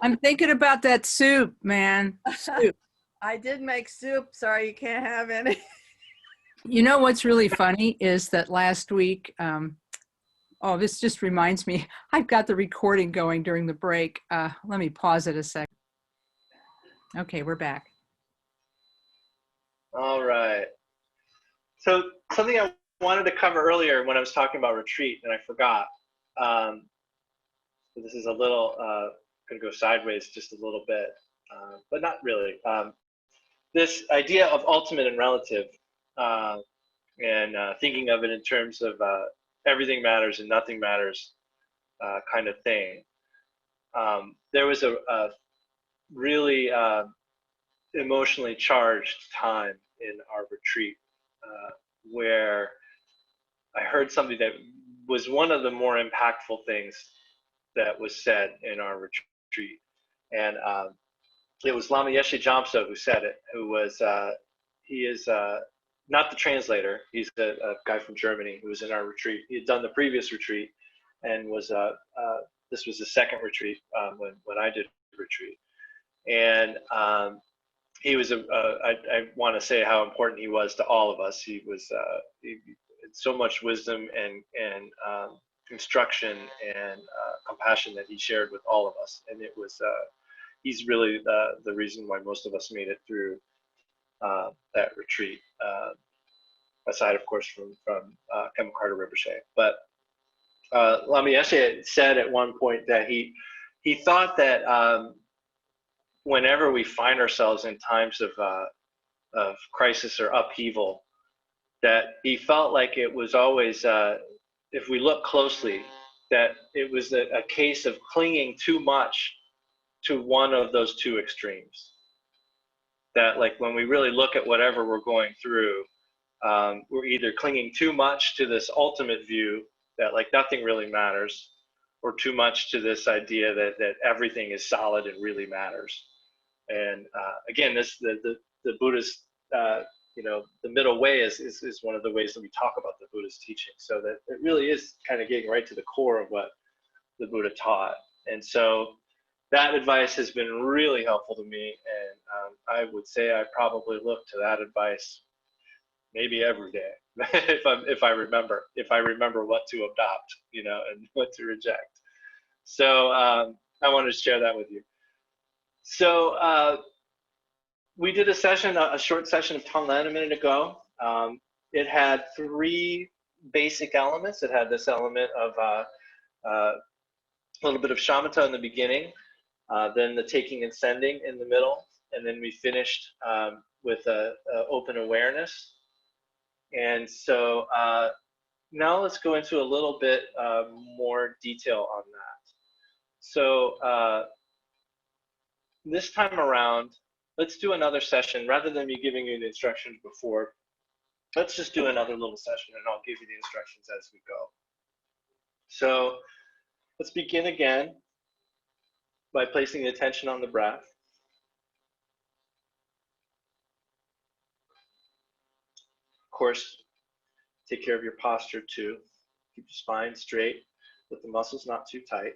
I'm thinking about that soup, man. Soup. I did make soup. Sorry, you can't have any. You know what's really funny is that last week, oh, this just reminds me, I've got the recording going during the break. Let me pause it a second. Okay, we're back. All right. So something I wanted to cover earlier when I was talking about retreat, and I forgot. So this is a little, going to go sideways just a little bit, but not really. This idea of ultimate and relative, and thinking of it in terms of everything matters and nothing matters kind of thing. There was a really emotionally charged time in our retreat where I heard something that was one of the more impactful things that was said in our retreat. And it was Lama Yeshe Jamso who said it, who was, he is not the translator, he's a guy from Germany who was in our retreat. He had done the previous retreat and was, this was the second retreat when I did the retreat. And he was, I want to say how important he was to all of us. He was he had so much wisdom and instruction and compassion that he shared with all of us. And it was, he's really the reason why most of us made it through that retreat, aside, of course, from Kevin Carter Rinpoche. But Lama Yeshe said at one point that he thought that whenever we find ourselves in times of crisis or upheaval, that he felt like it was always, if we look closely, that it was a case of clinging too much to one of those two extremes. That like when we really look at whatever we're going through, we're either clinging too much to this ultimate view that like nothing really matters, or too much to this idea that everything is solid and really matters. And again, this the Buddhist, you know, the middle way is one of the ways that we talk about the Buddha's teaching. So that it really is kind of getting right to the core of what the Buddha taught. And so that advice has been really helpful to me. And I would say I probably look to that advice maybe every day if I remember what to adopt, you know, and what to reject. So I wanted to share that with you. So we did a short session of Tonglen a minute ago. It had three basic elements. It had this element of a little bit of shamatha in the beginning, then the taking and sending in the middle, and then we finished with a open awareness. And so now let's go into a little bit more detail on that. So this time around, let's do another session. Rather than me giving you the instructions before, let's just do another little session and I'll give you the instructions as we go. So let's begin again by placing the attention on the breath. Of course, take care of your posture too. Keep your spine straight, with the muscles not too tight.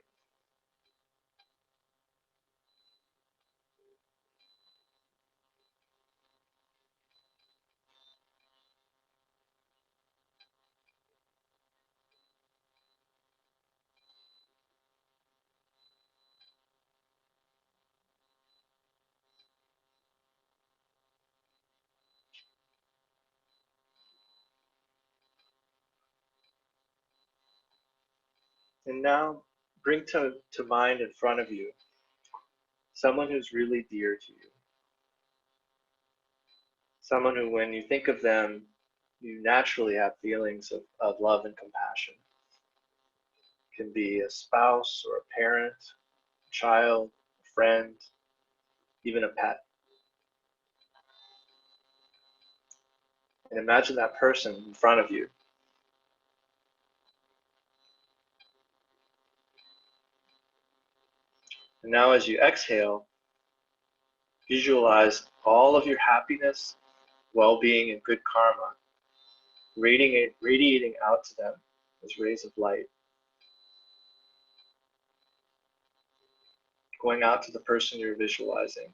And now bring to mind in front of you someone who's really dear to you. Someone who, when you think of them, you naturally have feelings of love and compassion. It can be a spouse or a parent, a child, a friend, even a pet. And imagine that person in front of you. And now as you exhale, visualize all of your happiness, well-being, and good karma radiating out to them as rays of light, going out to the person you're visualizing.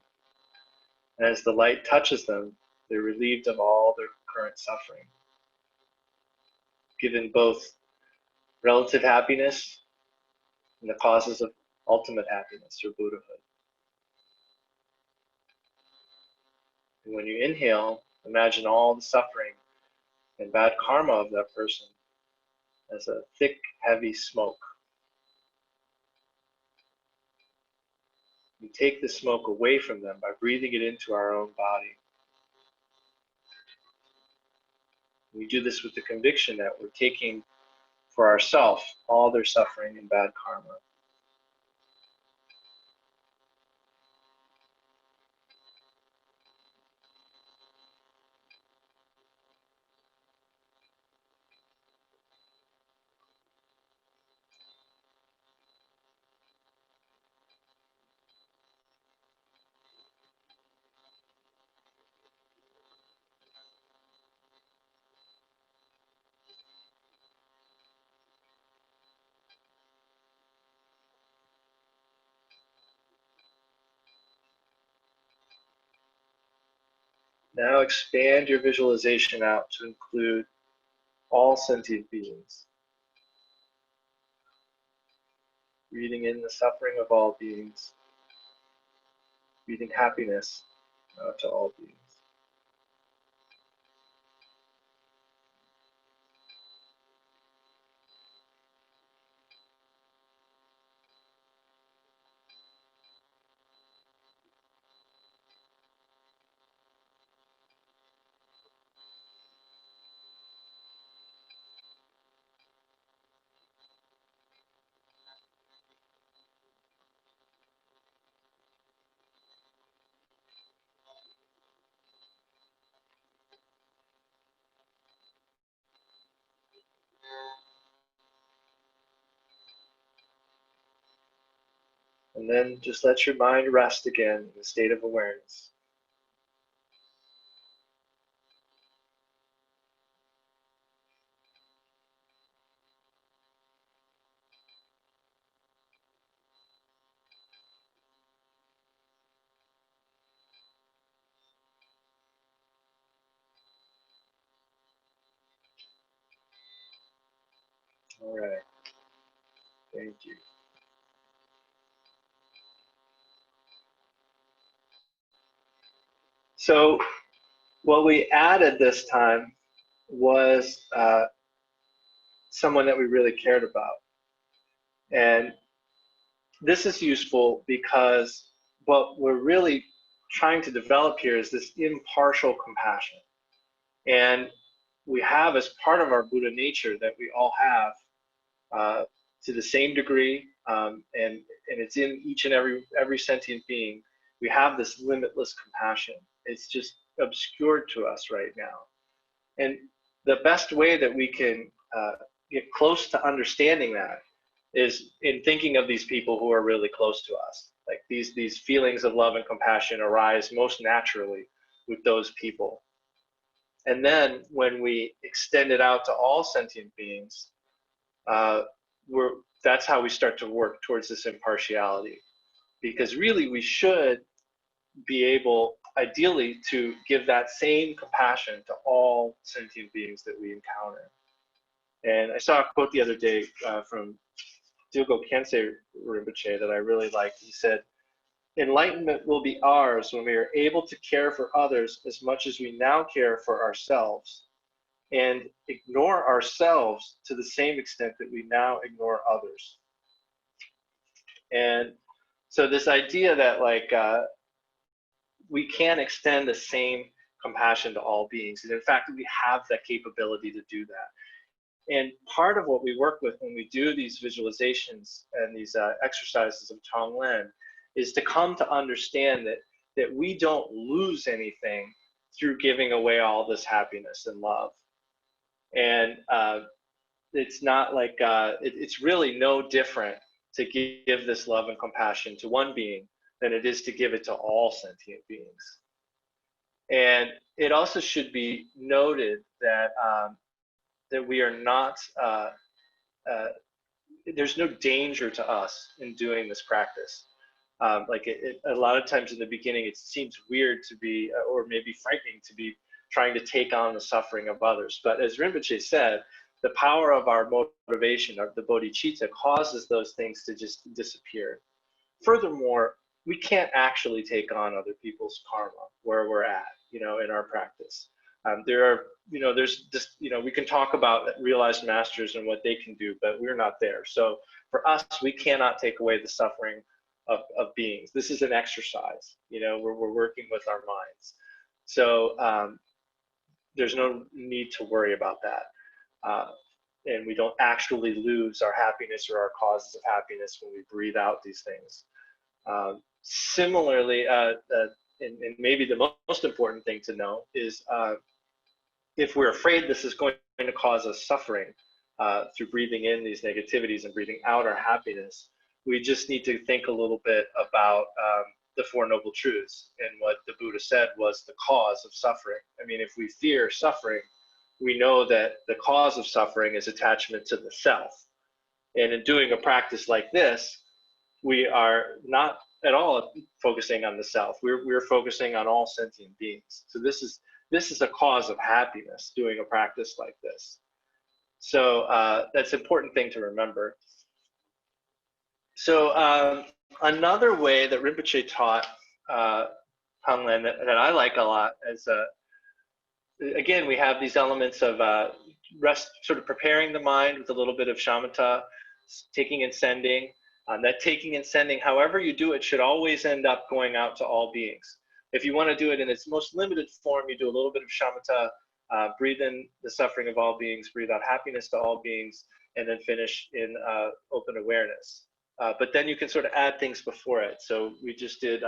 And as the light touches them, they're relieved of all their current suffering, given both relative happiness and the causes of ultimate happiness or Buddhahood. And when you inhale, imagine all the suffering and bad karma of that person as a thick, heavy smoke. We take the smoke away from them by breathing it into our own body. We do this with the conviction that we're taking for ourselves all their suffering and bad karma. Now expand your visualization out to include all sentient beings, breathing in the suffering of all beings, breathing happiness out to all beings. And then just let your mind rest again in a state of awareness. All right. Thank you. So what we added this time was someone that we really cared about. And this is useful because what we're really trying to develop here is this impartial compassion. And we have as part of our Buddha nature that we all have to the same degree, and it's in each and every sentient being. We have this limitless compassion. It's just obscured to us right now. And the best way that we can get close to understanding that is in thinking of these people who are really close to us. Like these feelings of love and compassion arise most naturally with those people. And then when we extend it out to all sentient beings, that's how we start to work towards this impartiality. Because really we should be able, ideally, to give that same compassion to all sentient beings that we encounter. And I saw a quote the other day from Dilgo Khyentse Rinpoche that I really liked. He said, "Enlightenment will be ours when we are able to care for others as much as we now care for ourselves, and ignore ourselves to the same extent that we now ignore others." And so this idea that we can extend the same compassion to all beings, and in fact we have that capability to do that. And part of what we work with when we do these visualizations and these exercises of Tonglen is to come to understand that we don't lose anything through giving away all this happiness and love. And it's not like, it's really no different to give this love and compassion to one being than it is to give it to all sentient beings. And it also should be noted that that we are not, there's no danger to us in doing this practice. Like a lot of times in the beginning, it seems weird to be, or maybe frightening to be trying to take on the suffering of others. But as Rinpoche said, the power of our motivation, of the bodhicitta, causes those things to just disappear. Furthermore, we can't actually take on other people's karma where we're at, in our practice. There are, there's just, we can talk about realized masters and what they can do, but we're not there. So for us, we cannot take away the suffering of beings. This is an exercise, we're working with our minds. So there's no need to worry about that. And we don't actually lose our happiness or our causes of happiness when we breathe out these things. Similarly, and maybe the most important thing to know is if we're afraid this is going to cause us suffering through breathing in these negativities and breathing out our happiness, we just need to think a little bit about the Four Noble Truths and what the Buddha said was the cause of suffering. I mean, if we fear suffering, we know that the cause of suffering is attachment to the self. And in doing a practice like this, we are not at all focusing on the self. We're focusing on all sentient beings. So this is a cause of happiness, doing a practice like this. So that's an important thing to remember. So another way that Rinpoche taught Tonglen that I like a lot is, again, we have these elements of rest, sort of preparing the mind with a little bit of shamatha, taking and sending. That taking and sending, however you do it, should always end up going out to all beings. If you want to do it in its most limited form, you do a little bit of shamatha, breathe in the suffering of all beings, breathe out happiness to all beings, and then finish in open awareness. But then you can sort of add things before it. So we just did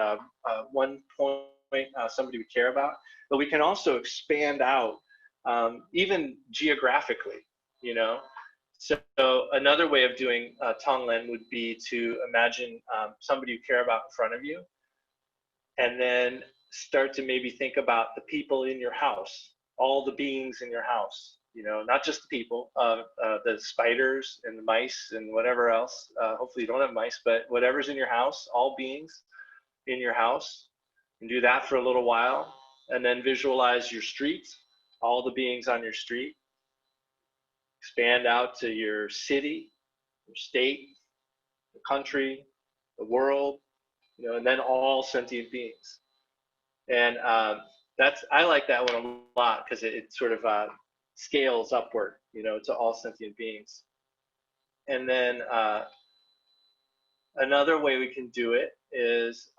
one point, somebody we care about, but we can also expand out even geographically, So another way of doing Tonglen would be to imagine somebody you care about in front of you, and then start to maybe think about the people in your house, all the beings in your house, not just the people, the spiders and the mice and whatever else. Hopefully you don't have mice, but whatever's in your house, all beings in your house, and do that for a little while, and then visualize your street, all the beings on your street. Expand out to your city, your state, the country, the world, and then all sentient beings. And I like that one a lot because it sort of scales upward, to all sentient beings. And then another way we can do it is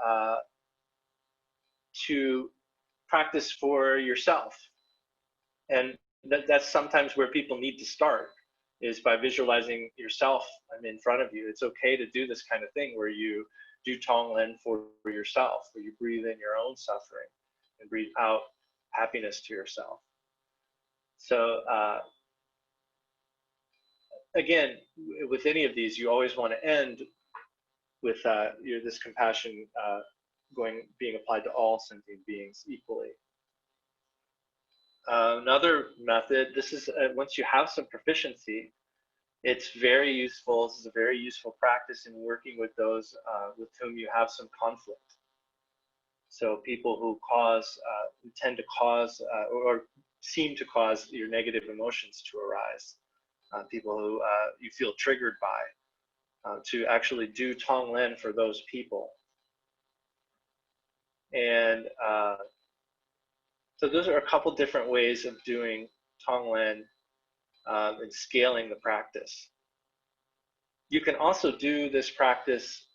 to practice for yourself. And that's sometimes where people need to start, is by visualizing yourself in front of you. It's okay to do this kind of thing where you do Tonglen for yourself, where you breathe in your own suffering and breathe out happiness to yourself. So again, with any of these, you always want to end with this compassion being applied to all sentient beings equally. Another method, this is once you have some proficiency, it's very useful. This is a very useful practice in working with those with whom you have some conflict. So people who tend to cause or seem to cause your negative emotions to arise. People who you feel triggered by, to actually do Tonglen for those people. And so those are a couple different ways of doing Tonglen and scaling the practice. You can also do this practice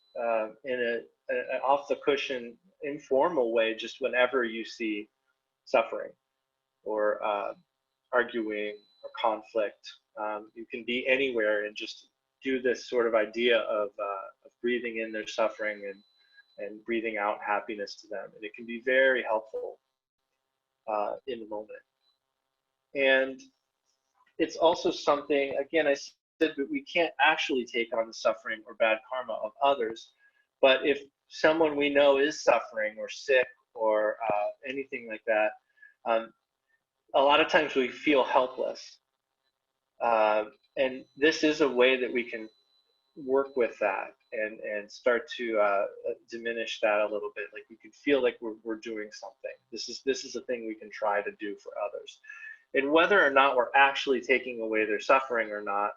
in an off-the-cushion, informal way, just whenever you see suffering or arguing or conflict. You can be anywhere and just do this sort of idea of breathing in their suffering and and breathing out happiness to them. And it can be very helpful in the moment. And it's also something, again, I said that we can't actually take on the suffering or bad karma of others, but if someone we know is suffering or sick or anything like that, a lot of times we feel helpless. And this is a way that we can work with that and start to diminish that a little bit. Like we can feel like we're doing something. This is a thing we can try to do for others. And whether or not we're actually taking away their suffering or not,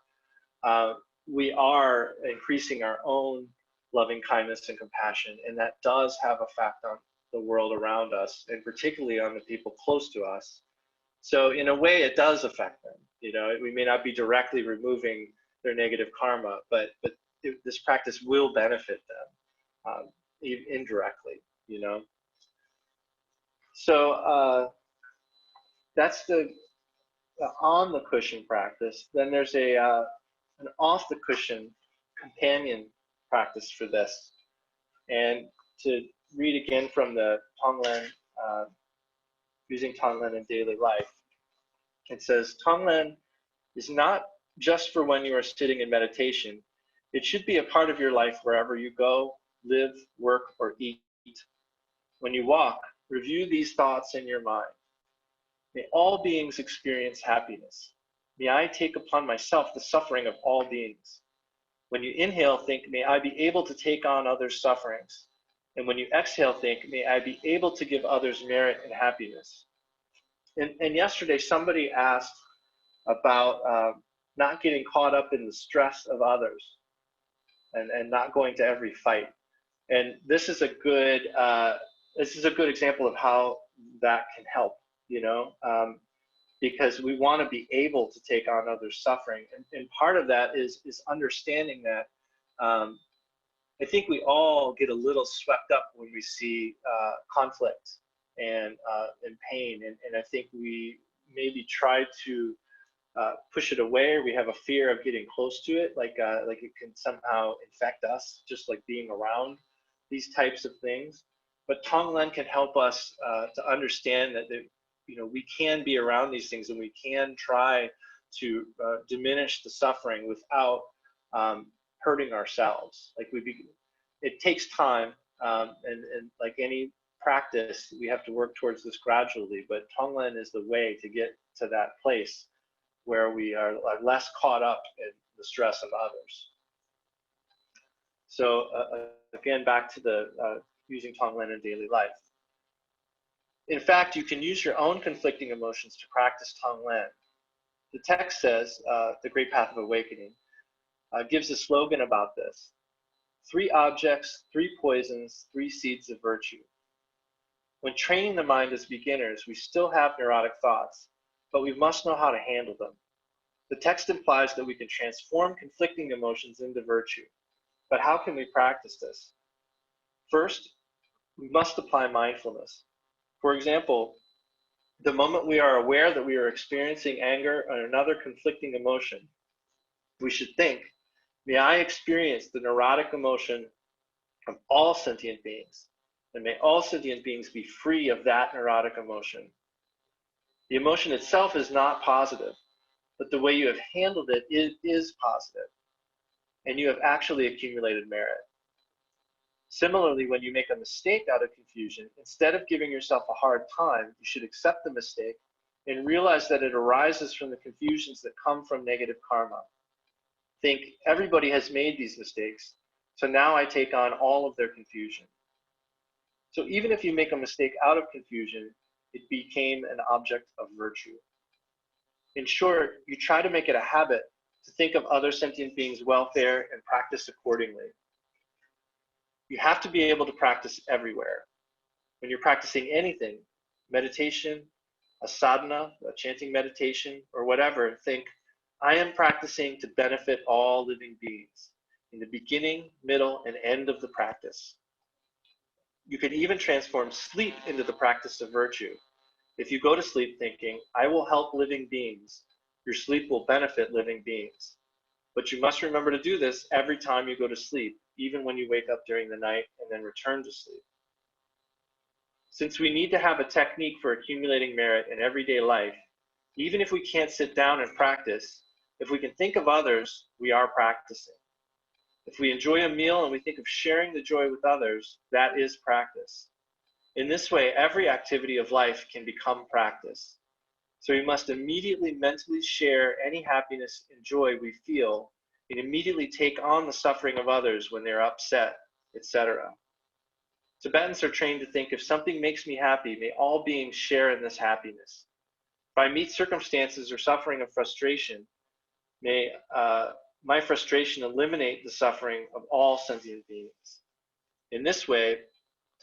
we are increasing our own loving kindness and compassion, and that does have effect on the world around us, and particularly on the people close to us. So in a way, it does affect them. You know, we may not be directly removing their negative karma, but this practice will benefit them indirectly. You know. So that's the on the cushion practice. Then there's an off the cushion companion practice for this. And to read again from the Tonglen, using Tonglen in daily life, it says, Tonglen is not just for when you are sitting in meditation. It should be a part of your life wherever you go, live, work, or eat. When you walk, review these thoughts in your mind. May all beings experience happiness. May I take upon myself the suffering of all beings. When you inhale, think, may I be able to take on others' sufferings. And when you exhale, think, may I be able to give others merit and happiness. And yesterday, somebody asked about not getting caught up in the stress of others and not going to every fight. And this is a good example of how that can help, you know, because we want to be able to take on others' suffering. And part of that is understanding that I think we all get a little swept up when we see conflict and pain. And I think we maybe try to push it away, or we have a fear of getting close to it, like it can somehow infect us, just like being around these types of things. But Tonglen can help us to understand that we can be around these things, and we can try to diminish the suffering without hurting ourselves. Like it takes time, and like any practice, we have to work towards this gradually. But Tonglen is the way to get to that place where we are less caught up in the stress of others. So again, back to the using Tonglen in daily life. In fact, you can use your own conflicting emotions to practice Tonglen. The text says, the Great Path of Awakening, gives a slogan about this: 3 objects, 3 poisons, 3 seeds of virtue. When training the mind as beginners, we still have neurotic thoughts, but we must know how to handle them. The text implies that we can transform conflicting emotions into virtue. But how can we practice this? First, we must apply mindfulness. For example, the moment we are aware that we are experiencing anger or another conflicting emotion, we should think, may I experience the neurotic emotion of all sentient beings, and may all sentient beings be free of that neurotic emotion. The emotion itself is not positive, but the way you have handled it is positive, and you have actually accumulated merit. Similarly, when you make a mistake out of confusion, instead of giving yourself a hard time, you should accept the mistake and realize that it arises from the confusions that come from negative karma. Think, everybody has made these mistakes, so now I take on all of their confusion. So even if you make a mistake out of confusion, it became an object of virtue. In short, you try to make it a habit to think of other sentient beings' welfare and practice accordingly. You have to be able to practice everywhere. When you're practicing anything, meditation, a sadhana, a chanting meditation, or whatever, think, I am practicing to benefit all living beings in the beginning, middle, and end of the practice. You can even transform sleep into the practice of virtue. If you go to sleep thinking, I will help living beings, your sleep will benefit living beings. But you must remember to do this every time you go to sleep, even when you wake up during the night and then return to sleep. Since we need to have a technique for accumulating merit in everyday life, even if we can't sit down and practice, if we can think of others, we are practicing. If we enjoy a meal and we think of sharing the joy with others, that is practice. In this way, every activity of life can become practice. So we must immediately mentally share any happiness and joy we feel and immediately take on the suffering of others when they're upset, etc. Tibetans are trained to think, if something makes me happy, may all beings share in this happiness. If I meet circumstances or suffering of frustration, may my frustration eliminate the suffering of all sentient beings. In this way,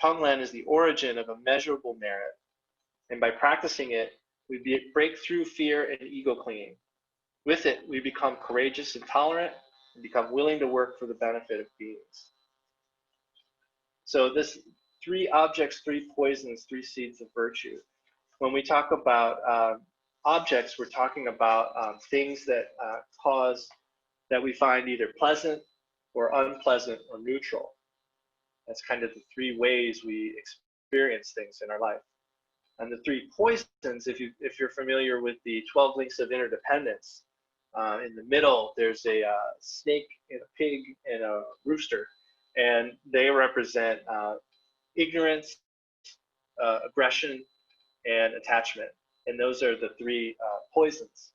Tonglen is the origin of immeasurable merit, and by practicing it, we break through fear and ego clinging. With it, we become courageous and tolerant and become willing to work for the benefit of beings. So this 3 objects, 3 poisons, 3 seeds of virtue. When we talk about objects, we're talking about things that that we find either pleasant or unpleasant or neutral. That's kind of the 3 ways we experience things in our life. And the 3 poisons, if you're familiar with the 12 links of interdependence, in the middle there's a snake and a pig and a rooster, and they represent ignorance, aggression, and attachment. And those are the 3 poisons.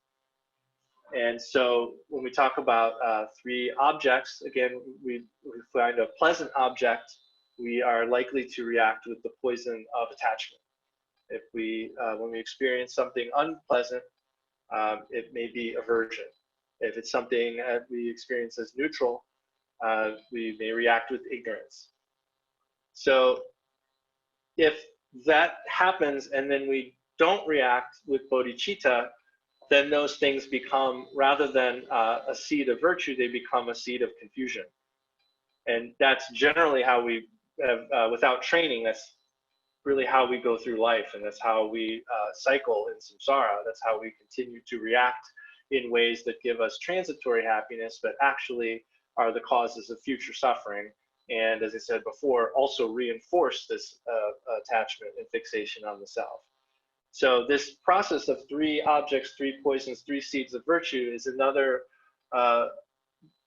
And so when we talk about 3 objects, again, we find a pleasant object, we are likely to react with the poison of attachment. If when we experience something unpleasant, it may be aversion. If it's something we experience as neutral, we may react with ignorance. So if that happens and then we don't react with bodhicitta, then those things become, rather than a seed of virtue, they become a seed of confusion. And that's generally how we have, without training, that's really how we go through life, and that's how we cycle in samsara. That's how we continue to react in ways that give us transitory happiness, but actually are the causes of future suffering. And as I said before, also reinforce this attachment and fixation on the self. So this process of 3 objects, 3 poisons, 3 seeds of virtue is another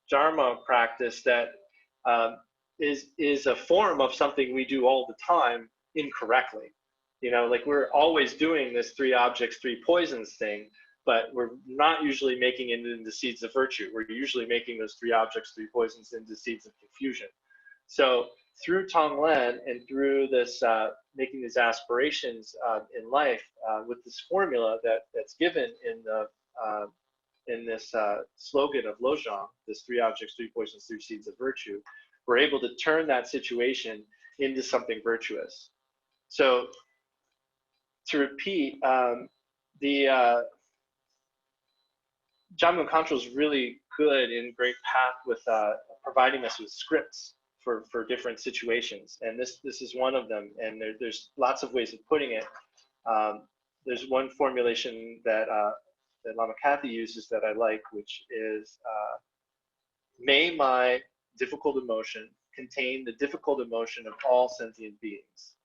dharma practice that is a form of something we do all the time incorrectly. You know, like we're always doing this 3 objects, 3 poisons thing, but we're not usually making it into seeds of virtue. We're usually making those 3 objects, 3 poisons into seeds of confusion. So through Tonglen and through this making these aspirations in life with this formula that's given in this slogan of Lojong, this 3 objects, 3 poisons, 3 seeds of virtue, we're able to turn that situation into something virtuous. So to repeat, the Jamgon Khantrul is really good in great path with providing us with scripts for different situations, and this is one of them. And there's lots of ways of putting it. There's one formulation that Lama Kathy uses that I like, which is, may my difficult emotion contain the difficult emotion of all sentient beings.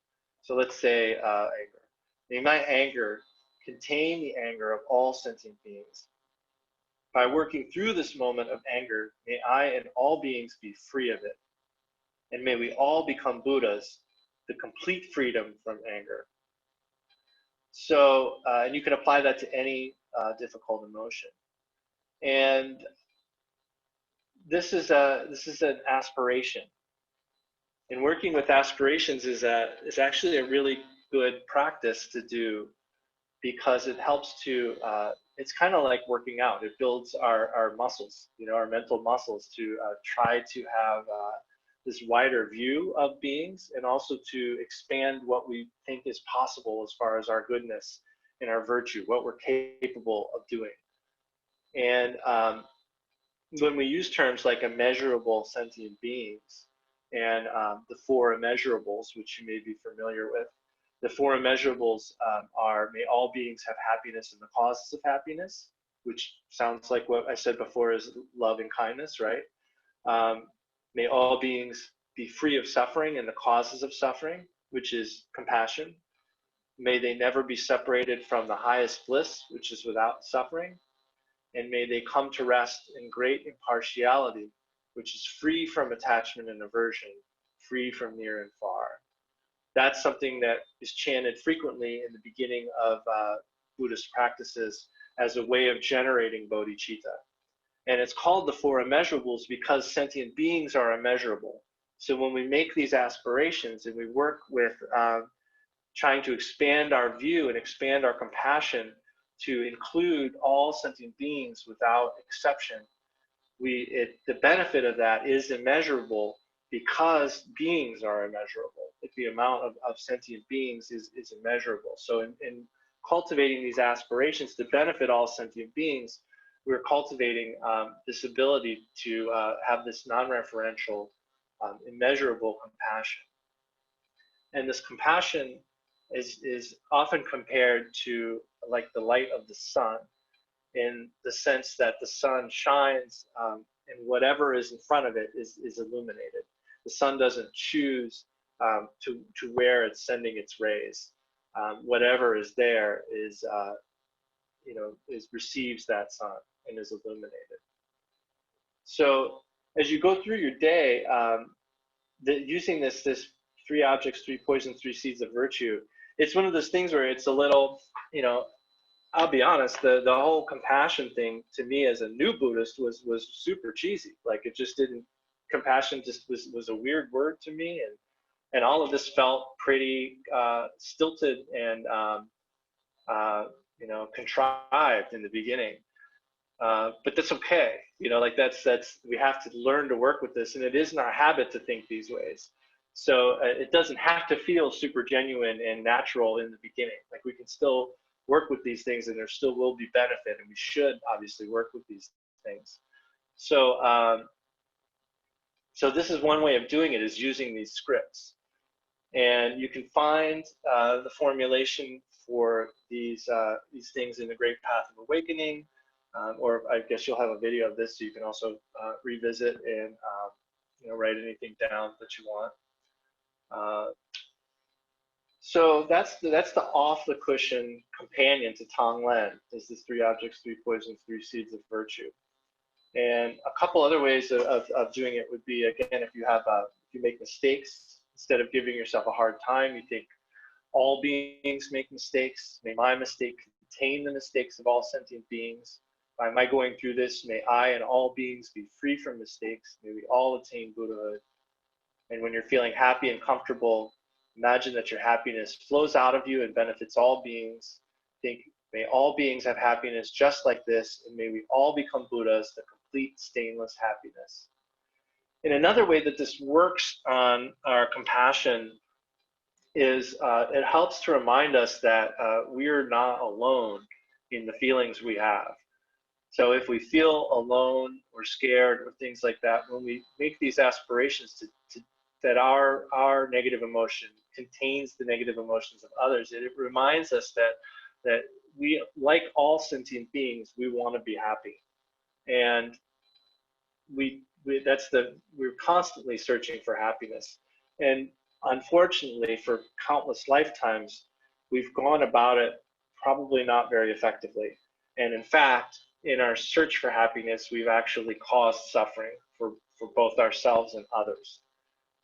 So let's say anger. May my anger contain the anger of all sentient beings. By working through this moment of anger, may I and all beings be free of it. And may we all become Buddhas, the complete freedom from anger. So, and you can apply that to any difficult emotion. And this is an aspiration. And working with aspirations is actually a really good practice to do, because it helps to, it's kind of like working out. It builds our muscles, you know, our mental muscles, to try to have this wider view of beings, and also to expand what we think is possible as far as our goodness and our virtue, what we're capable of doing. And when we use terms like immeasurable sentient beings and the 4 immeasurables, which you may be familiar with, the 4 immeasurables are, may all beings have happiness and the causes of happiness, which sounds like what I said before is love and kindness, right? May all beings be free of suffering and the causes of suffering, which is compassion. May they never be separated from the highest bliss, which is without suffering. And may they come to rest in great impartiality, which is free from attachment and aversion, free from near and far. That's something that is chanted frequently in the beginning of Buddhist practices as a way of generating bodhicitta. And it's called the Four Immeasurables because sentient beings are immeasurable. So when we make these aspirations and we work with trying to expand our view and expand our compassion to include all sentient beings without exception, the benefit of that is immeasurable because beings are immeasurable. If the amount of sentient beings is immeasurable. So in cultivating these aspirations to benefit all sentient beings, we're cultivating this ability to have this non-referential, immeasurable compassion. And this compassion is often compared to like the light of the sun, in the sense that the sun shines and whatever is in front of it is illuminated. The sun doesn't choose to where it's sending its rays. Whatever is there is receives that sun and is illuminated. So as you go through your day, using this 3 objects, 3 poisons, 3 seeds of virtue, it's one of those things where it's a little, I'll be honest, the whole compassion thing to me as a new Buddhist was super cheesy. Like it just didn't, compassion just was a weird word to me, and all of this felt pretty stilted and contrived in the beginning. But that's okay. Like that's we have to learn to work with this, and it isn't our habit to think these ways. So it doesn't have to feel super genuine and natural in the beginning. Like we can still work with these things, and there still will be benefit, and we should obviously work with these things. So so this is one way of doing it, is using these scripts. And you can find the formulation for these things in the Great Path of Awakening, or I guess you'll have a video of this, so you can also revisit and write anything down that you want. So that's the off the cushion companion to Tonglen, is this 3 objects, 3 poisons, 3 seeds of virtue. And a couple other ways of doing it would be, again, if you make mistakes, instead of giving yourself a hard time, you think all beings make mistakes. May my mistake contain the mistakes of all sentient beings. By my going through this, may I and all beings be free from mistakes. May we all attain Buddhahood. And when you're feeling happy and comfortable, imagine that your happiness flows out of you and benefits all beings. Think, may all beings have happiness just like this, and may we all become Buddhas, the complete stainless happiness. And another way that this works on our compassion is it helps to remind us that we're not alone in the feelings we have. So if we feel alone or scared or things like that, when we make these aspirations that our negative emotion contains the negative emotions of others, it reminds us that we, like all sentient beings, we want to be happy, and we're constantly searching for happiness. And unfortunately, for countless lifetimes, we've gone about it probably not very effectively. And in fact, in our search for happiness, we've actually caused suffering for both ourselves and others.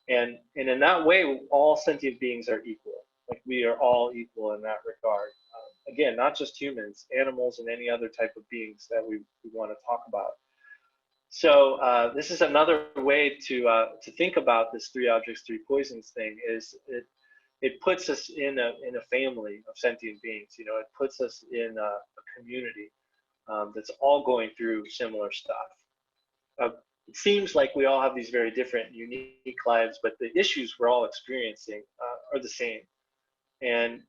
And in that way, all sentient beings are equal. Like we are all equal in that regard. Again, not just humans, animals, and any other type of beings that we want to talk about. So this is another way to think about this 3 objects, 3 poisons thing. Is it puts us in a family of sentient beings. It puts us in a community that's all going through similar stuff. It seems like we all have these very different, unique lives, but the issues we're all experiencing are the same. And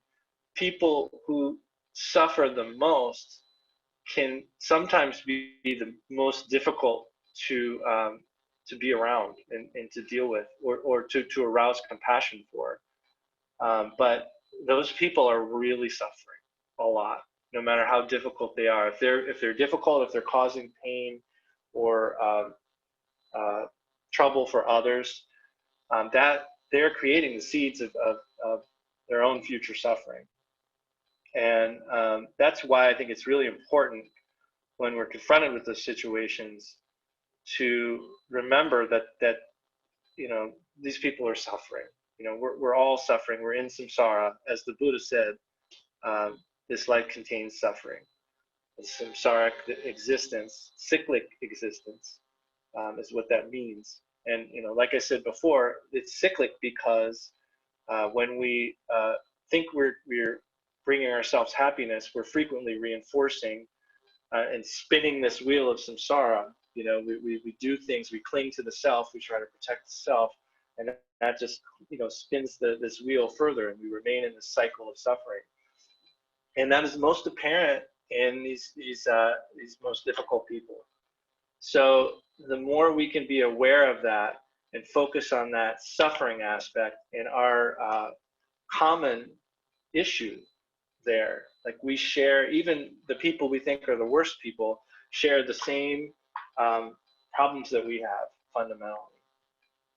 people who suffer the most can sometimes be the most difficult to be around and to deal with, or to arouse compassion for. But those people are really suffering a lot, no matter how difficult they are. If they're difficult, if they're causing pain or trouble for others, that they're creating the seeds of their own future suffering. And that's why I think it's really important when we're confronted with those situations to remember that these people are suffering. We're all suffering. We're in samsara, as the Buddha said. This life contains suffering. The samsaric existence, cyclic existence, is what that means. And like I said before, it's cyclic because when we think we're bringing ourselves happiness, we're frequently reinforcing and spinning this wheel of samsara. We do things, we cling to the self, we try to protect the self, and that just spins this wheel further, and we remain in this cycle of suffering. And that is most apparent in these most difficult people. So the more we can be aware of that and focus on that suffering aspect in our common issue there, like we share, even the people we think are the worst people share the same problems that we have fundamentally.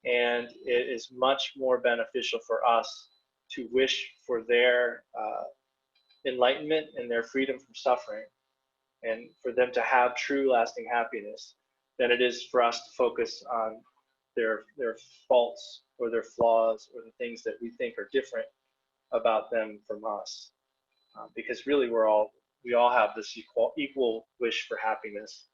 And it is much more beneficial for us to wish for their enlightenment and their freedom from suffering, and for them to have true lasting happiness, than it is for us to focus on their faults or their flaws or the things that we think are different about them from us. Because really we all have this equal wish for happiness.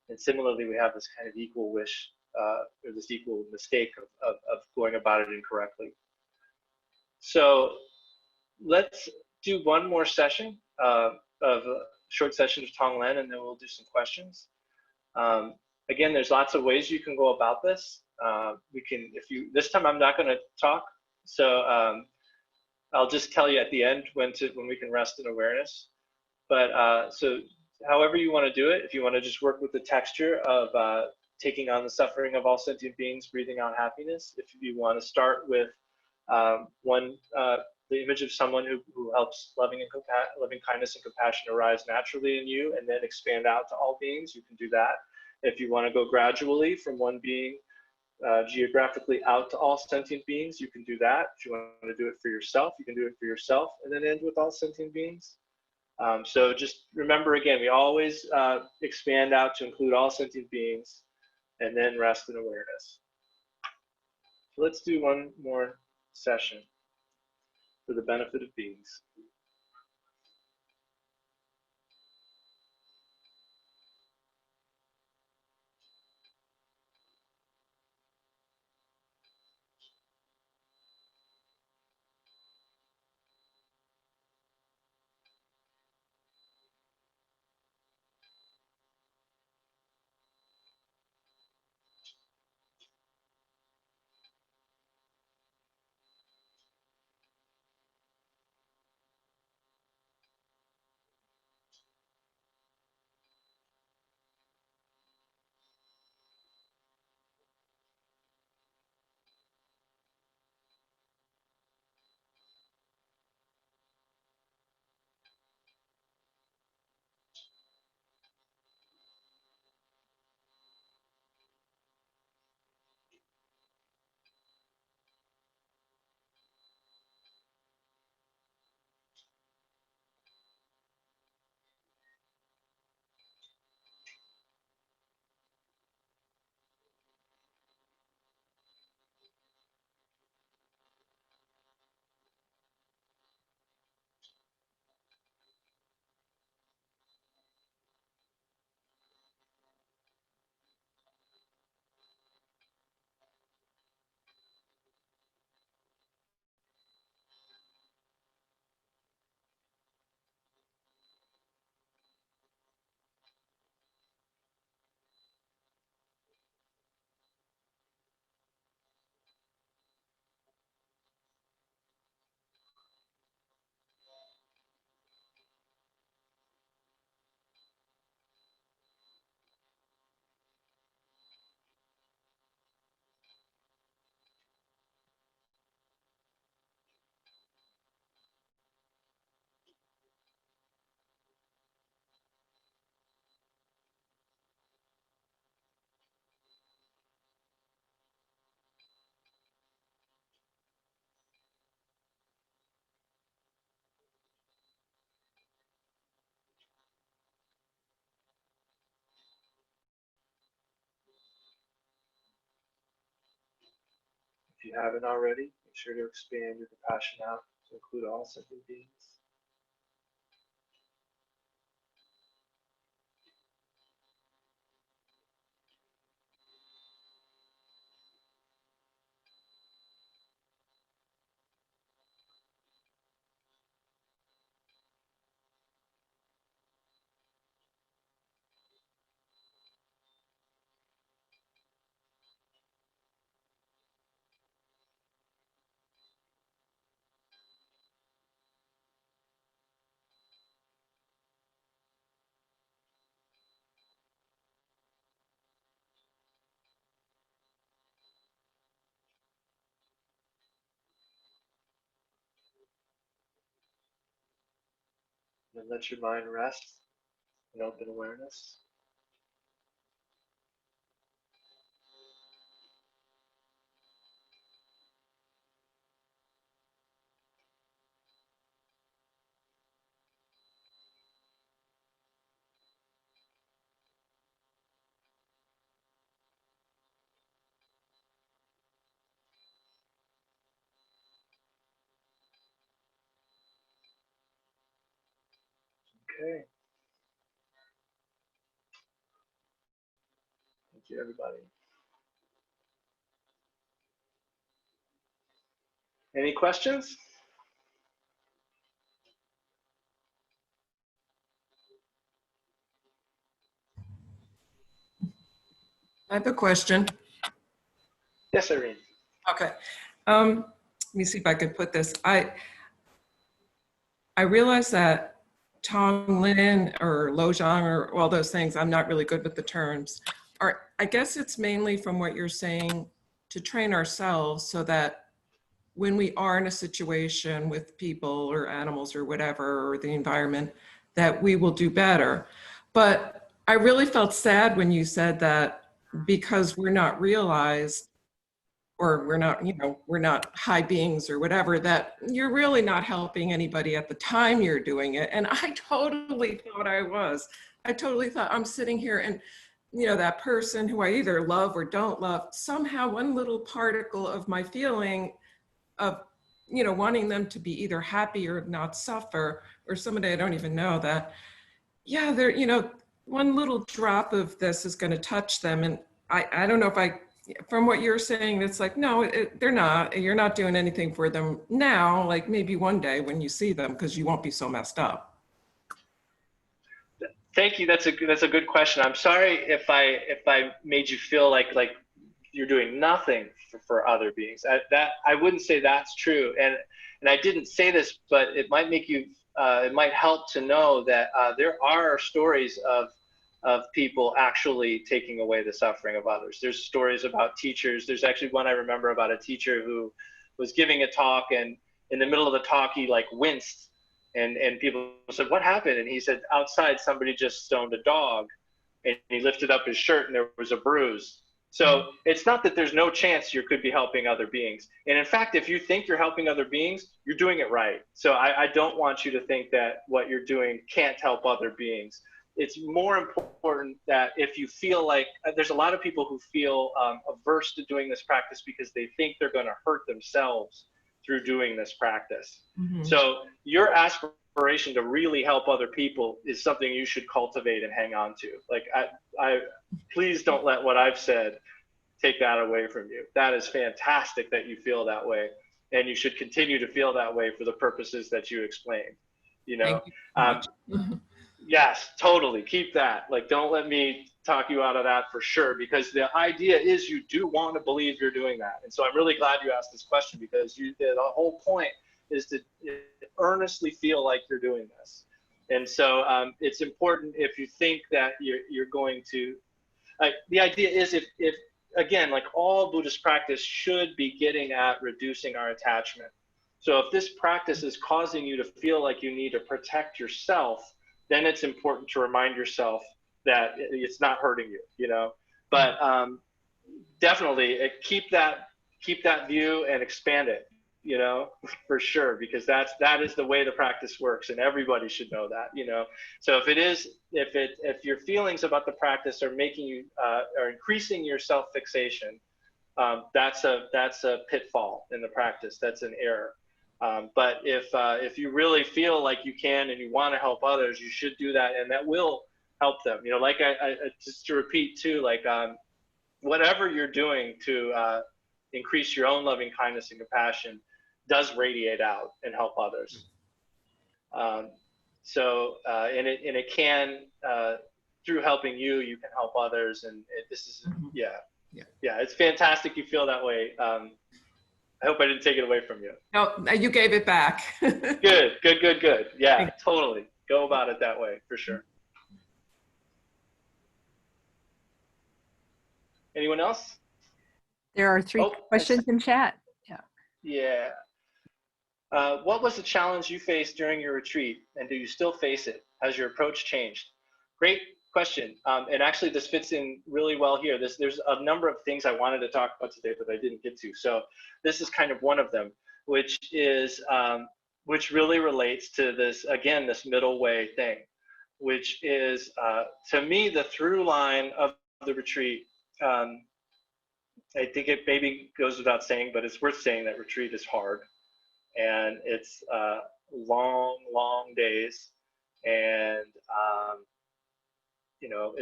And similarly, we have this kind of equal wish or this equal mistake of going about it incorrectly. So let's do one more session of a short session of Tonglen, and then we'll do some questions. Again, there's lots of ways you can go about this. This time I'm not going to talk, so I'll just tell you at the end when we can rest in awareness. But so however you want to do it, if you want to just work with the texture of taking on the suffering of all sentient beings, breathing out happiness. If you want to start with the image of someone who helps loving kindness and compassion arise naturally in you, and then expand out to all beings, you can do that. If you want to go gradually from one being geographically out to all sentient beings, you can do that. If you want to do it for yourself, you can do it for yourself, and then end with all sentient beings. So just remember, again, we always expand out to include all sentient beings, and then rest in awareness. So let's do one more session for the benefit of beings. If you haven't already, make sure to expand your compassion out to include all sentient beings. And let your mind rest in open awareness. Okay. Thank you, everybody. Any questions? I have a question. Yes, Irene. Okay. Let me see if I could put this. I realize that Tong Lin or Lojong or all those things, I'm not really good with the terms. I guess it's mainly from what you're saying to train ourselves so that when we are in a situation with people or animals or whatever, or the environment, that we will do better. But I really felt sad when you said that because we're not realized, or we're not, we're not high beings or whatever, that you're really not helping anybody at the time you're doing it. And I totally thought I was. I totally thought I'm sitting here and, that person who I either love or don't love, somehow one little particle of my feeling of, wanting them to be either happy or not suffer, or somebody I don't even know, that, yeah, they're, one little drop of this is going to touch them. And I don't know if from what you're saying, it's like, no, they're not, you're not doing anything for them now, like maybe one day when you see them, because you won't be so messed up. Thank you. That's a good question. I'm sorry if I made you feel like you're doing nothing for other beings. I wouldn't say that's true. And I didn't say this, but it might make you, it might help to know that there are stories of people actually taking away the suffering of others. There's stories about teachers. There's actually one I remember about a teacher who was giving a talk, and in the middle of the talk, he like winced, and people said, "What happened?" And he said, "Outside, somebody just stoned a dog," and he lifted up his shirt and there was a bruise. So it's not that there's no chance you could be helping other beings. And in fact, if you think you're helping other beings, you're doing it right. So I don't want you to think that what you're doing can't help other beings. It's more important that if you feel like, there's a lot of people who feel averse to doing this practice because they think they're going to hurt themselves through doing this practice. Mm-hmm. So your aspiration to really help other people is something you should cultivate and hang on to. Like, I please don't let what I've said take that away from you. That is fantastic that you feel that way, and you should continue to feel that way for the purposes that you explained. Thank you. Yes, totally. Keep that. Like, don't let me talk you out of that for sure, because the idea is you do want to believe you're doing that. And so I'm really glad you asked this question, because the whole point is to earnestly feel like you're doing this. And so it's important, if you think that you're going to, the idea is if again, like all Buddhist practice should be getting at reducing our attachment. So if this practice is causing you to feel like you need to protect yourself, then it's important to remind yourself that it's not hurting you, But definitely keep that view and expand it, for sure, because that is the way the practice works, and everybody should know that, So if your feelings about the practice are making you are increasing your self-fixation, that's a pitfall in the practice. That's an error. But if you really feel like you can and you want to help others, you should do that, and that will help them. You know, like I just to repeat too, like whatever you're doing to increase your own loving kindness and compassion does radiate out and help others. And it can through helping you, you can help others, and this is yeah, it's fantastic you feel that way. I hope I didn't take it away from you. No, you gave it back. Good. Yeah, totally. Go about it that way for sure. Anyone else? There are 3 questions in chat. Yeah. What was the challenge you faced during your retreat, and do you still face it? Has your approach changed? Great question. And actually, this fits in really well here. There's a number of things I wanted to talk about today, but I didn't get to. So this is kind of one of them, which is which really relates to this, again, this middle way thing, which is to me the through line of the retreat. I think it maybe goes without saying, but it's worth saying that retreat is hard, and it's long days, and you know,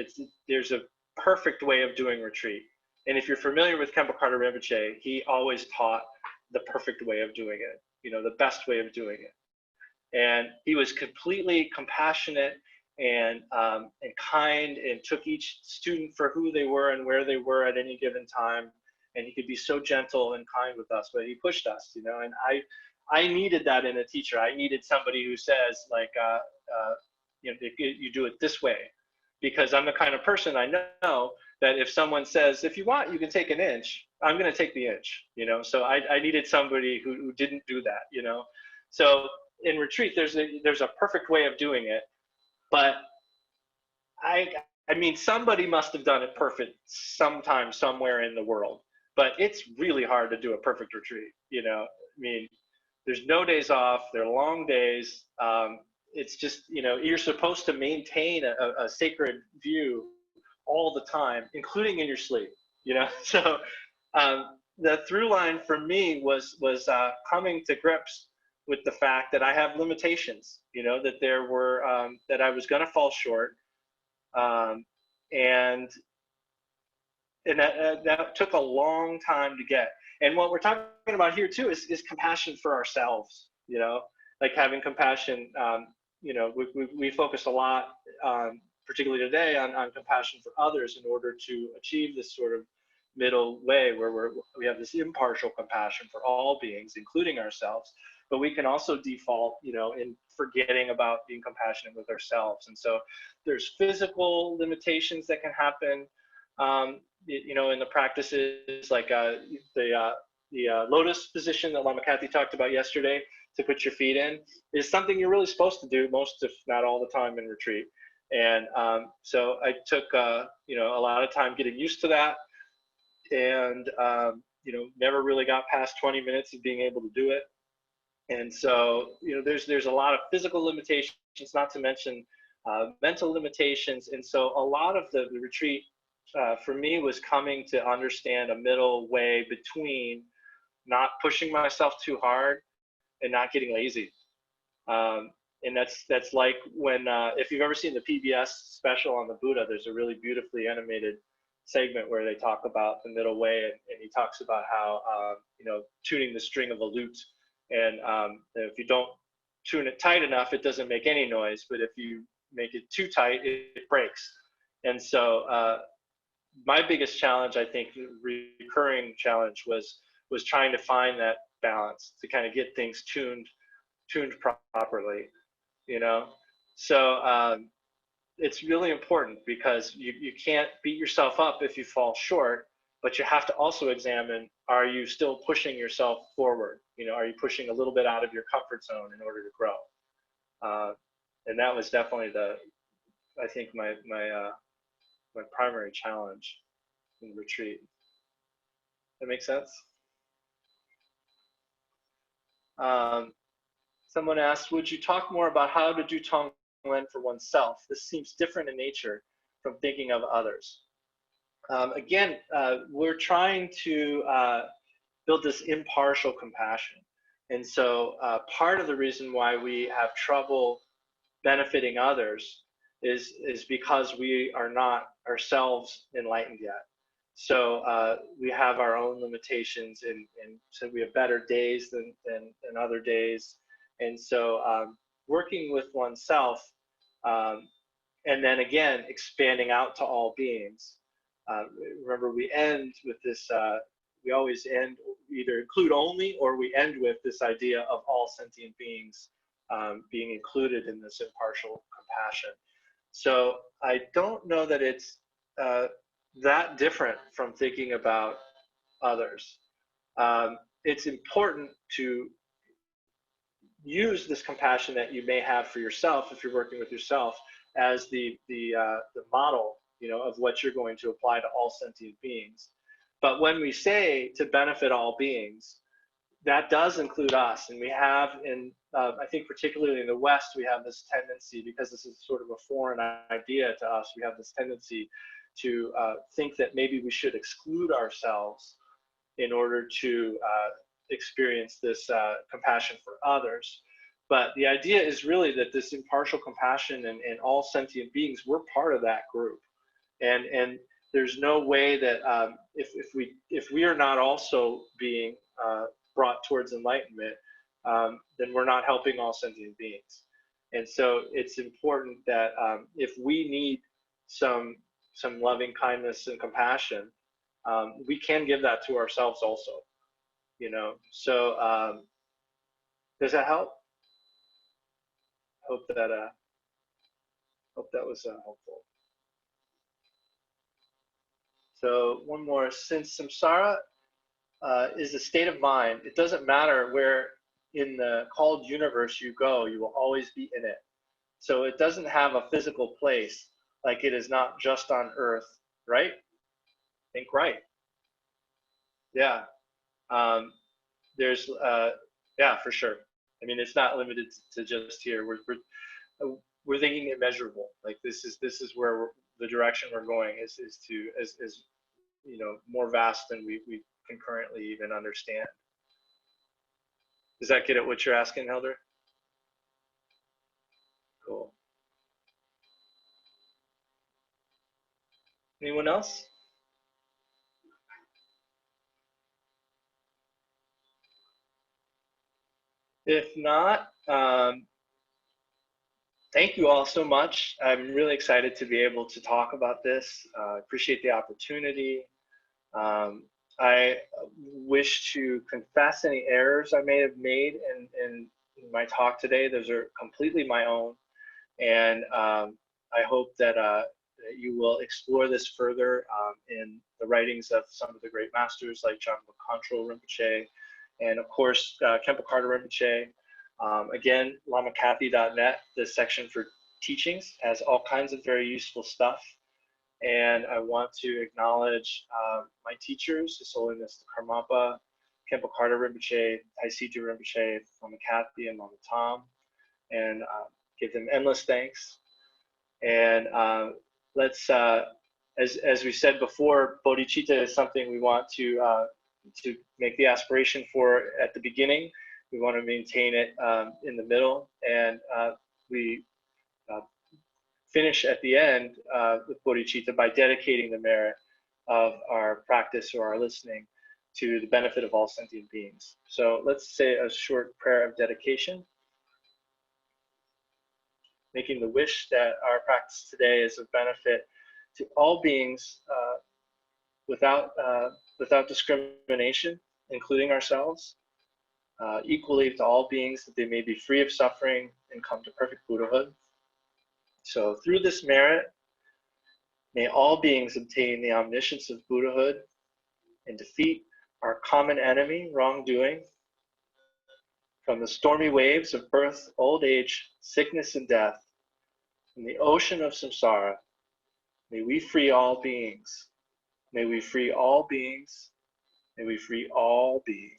there's a perfect way of doing retreat. And if you're familiar with Khenpo Carter Rinpoche, he always taught the perfect way of doing it, you know, the best way of doing it. And he was completely compassionate and kind, and took each student for who they were and where they were at any given time. And he could be so gentle and kind with us, but he pushed us, you know. And I needed that in a teacher. I needed somebody who says, like, you know, you do it this way, because I'm the kind of person, I know that if someone says, if you want, you can take an inch, I'm going to take the inch, you know. So I needed somebody who didn't do that, you know. So in retreat, there's a perfect way of doing it, but I mean, somebody must have done it perfect sometime, somewhere in the world, but it's really hard to do a perfect retreat, you know. I mean, there's no days off, they're long days. It's just, you know, you're supposed to maintain a sacred view all the time, including in your sleep, you know. So the through line for me was coming to grips with the fact that I have limitations, you know, that there were, that I was going to fall short. And that took a long time to get. And what we're talking about here too is compassion for ourselves, you know, like having compassion. You know, we focused a lot, particularly today, on compassion for others in order to achieve this sort of middle way where we have this impartial compassion for all beings, including ourselves. But we can also default, you know, in forgetting about being compassionate with ourselves. And so there's physical limitations that can happen, you know, in the practices, like the lotus position that Lama Kathy talked about yesterday, to put your feet in, is something you're really supposed to do most, if not all the time, in retreat. And so I took, you know, a lot of time getting used to that, and you know, never really got past 20 minutes of being able to do it. And so, you know, there's a lot of physical limitations, not to mention mental limitations. And so a lot of the retreat for me was coming to understand a middle way between not pushing myself too hard and not getting lazy. And that's like when, if you've ever seen the PBS special on the Buddha, there's a really beautifully animated segment where they talk about the middle way, and he talks about how, you know, tuning the string of a lute. And if you don't tune it tight enough, it doesn't make any noise. But if you make it too tight, it breaks. And so my biggest challenge, I think, recurring challenge, was trying to find that balance, to kind of get things tuned properly, you know. So it's really important, because you can't beat yourself up if you fall short, but you have to also examine, are you still pushing yourself forward? You know, are you pushing a little bit out of your comfort zone in order to grow? And that was definitely I think my primary challenge in retreat. That makes sense? Someone asked, would you talk more about how to do Tonglen for oneself? This seems different in nature from thinking of others. Again, we're trying to build this impartial compassion. And so part of the reason why we have trouble benefiting others is because we are not ourselves enlightened yet. So we have our own limitations, and so we have better days than other days. And so working with oneself, and then again, expanding out to all beings. Remember, we end with this, we always end, either include only, or we end with this idea of all sentient beings being included in this impartial compassion. So I don't know that it's that different from thinking about others. It's important to use this compassion that you may have for yourself, if you're working with yourself, as the model, you know, of what you're going to apply to all sentient beings. But when we say to benefit all beings, that does include us. And we have, in I think particularly in the West, we have this tendency, because this is sort of a foreign idea to us, we have this tendency to think that maybe we should exclude ourselves in order to experience this compassion for others. But the idea is really that this impartial compassion and all sentient beings, we're part of that group. And there's no way that if we are not also being brought towards enlightenment, then we're not helping all sentient beings. And so it's important that if we need some loving kindness and compassion, we can give that to ourselves also, you know. So does that help? Hope that was helpful. So one more. Since samsara is a state of mind, it doesn't matter where in the called universe you go, you will always be in it. So it doesn't have a physical place, like it is not just on Earth, right? Think right. Yeah. There's yeah, for sure. I mean, it's not limited to just here. We're thinking immeasurable. Like this is where the direction we're going is you know, more vast than we can currently even understand. Does that get at what you're asking, Helder? Cool. Anyone else? If not, thank you all so much. I'm really excited to be able to talk about this. Appreciate the opportunity. I wish to confess any errors I may have made in my talk today. Those are completely my own. And I hope that you will explore this further in the writings of some of the great masters like John Control Rinpoche, and of course, Khenpo Karthar Rinpoche. Again, lamakathy.net, the section for teachings, has all kinds of very useful stuff. And I want to acknowledge my teachers, His Holiness the Karmapa, Khenpo Karthar Rinpoche, Taisiju Rinpoche, Lama Kathy, and Lama Tom, and give them endless thanks. And let's, as we said before, bodhicitta is something we want to make the aspiration for at the beginning. We want to maintain it in the middle, and we finish at the end with bodhicitta by dedicating the merit of our practice or our listening to the benefit of all sentient beings. So let's say a short prayer of dedication, making the wish that our practice today is of benefit to all beings without discrimination, including ourselves, equally to all beings, that they may be free of suffering and come to perfect Buddhahood. So through this merit, may all beings obtain the omniscience of Buddhahood and defeat our common enemy, wrongdoing, from the stormy waves of birth, old age, sickness, and death. In the ocean of samsara, may we free all beings. May we free all beings. May we free all beings.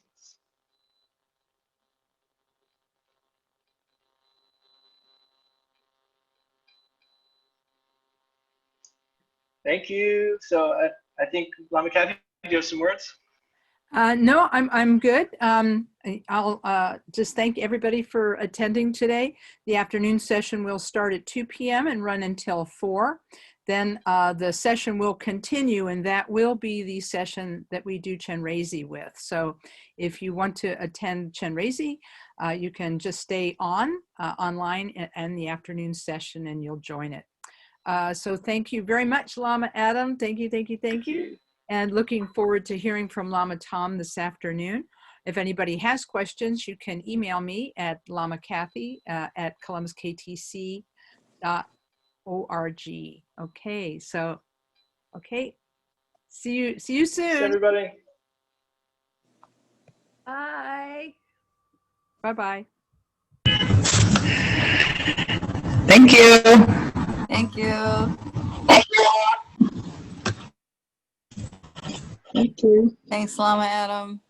Thank you. So I think, Lama Kathy, do you have some words? No, I'm good. I'll just thank everybody for attending today. The afternoon session will start at 2 p.m. and run until 4. Then the session will continue, and that will be the session that we do Chenrezig with. So if you want to attend Chenrezig, you can just stay online and the afternoon session, and you'll join it. So thank you very much, Lama Adam. Thank you, thank you, thank you. And looking forward to hearing from Lama Tom this afternoon. If anybody has questions, you can email me at lamakathy at columbusktc.org. Okay, so, okay. See you soon. Thanks, everybody. Bye. Bye-bye. Thank you. Thank you. Thank you. Thanks, Lama Adam.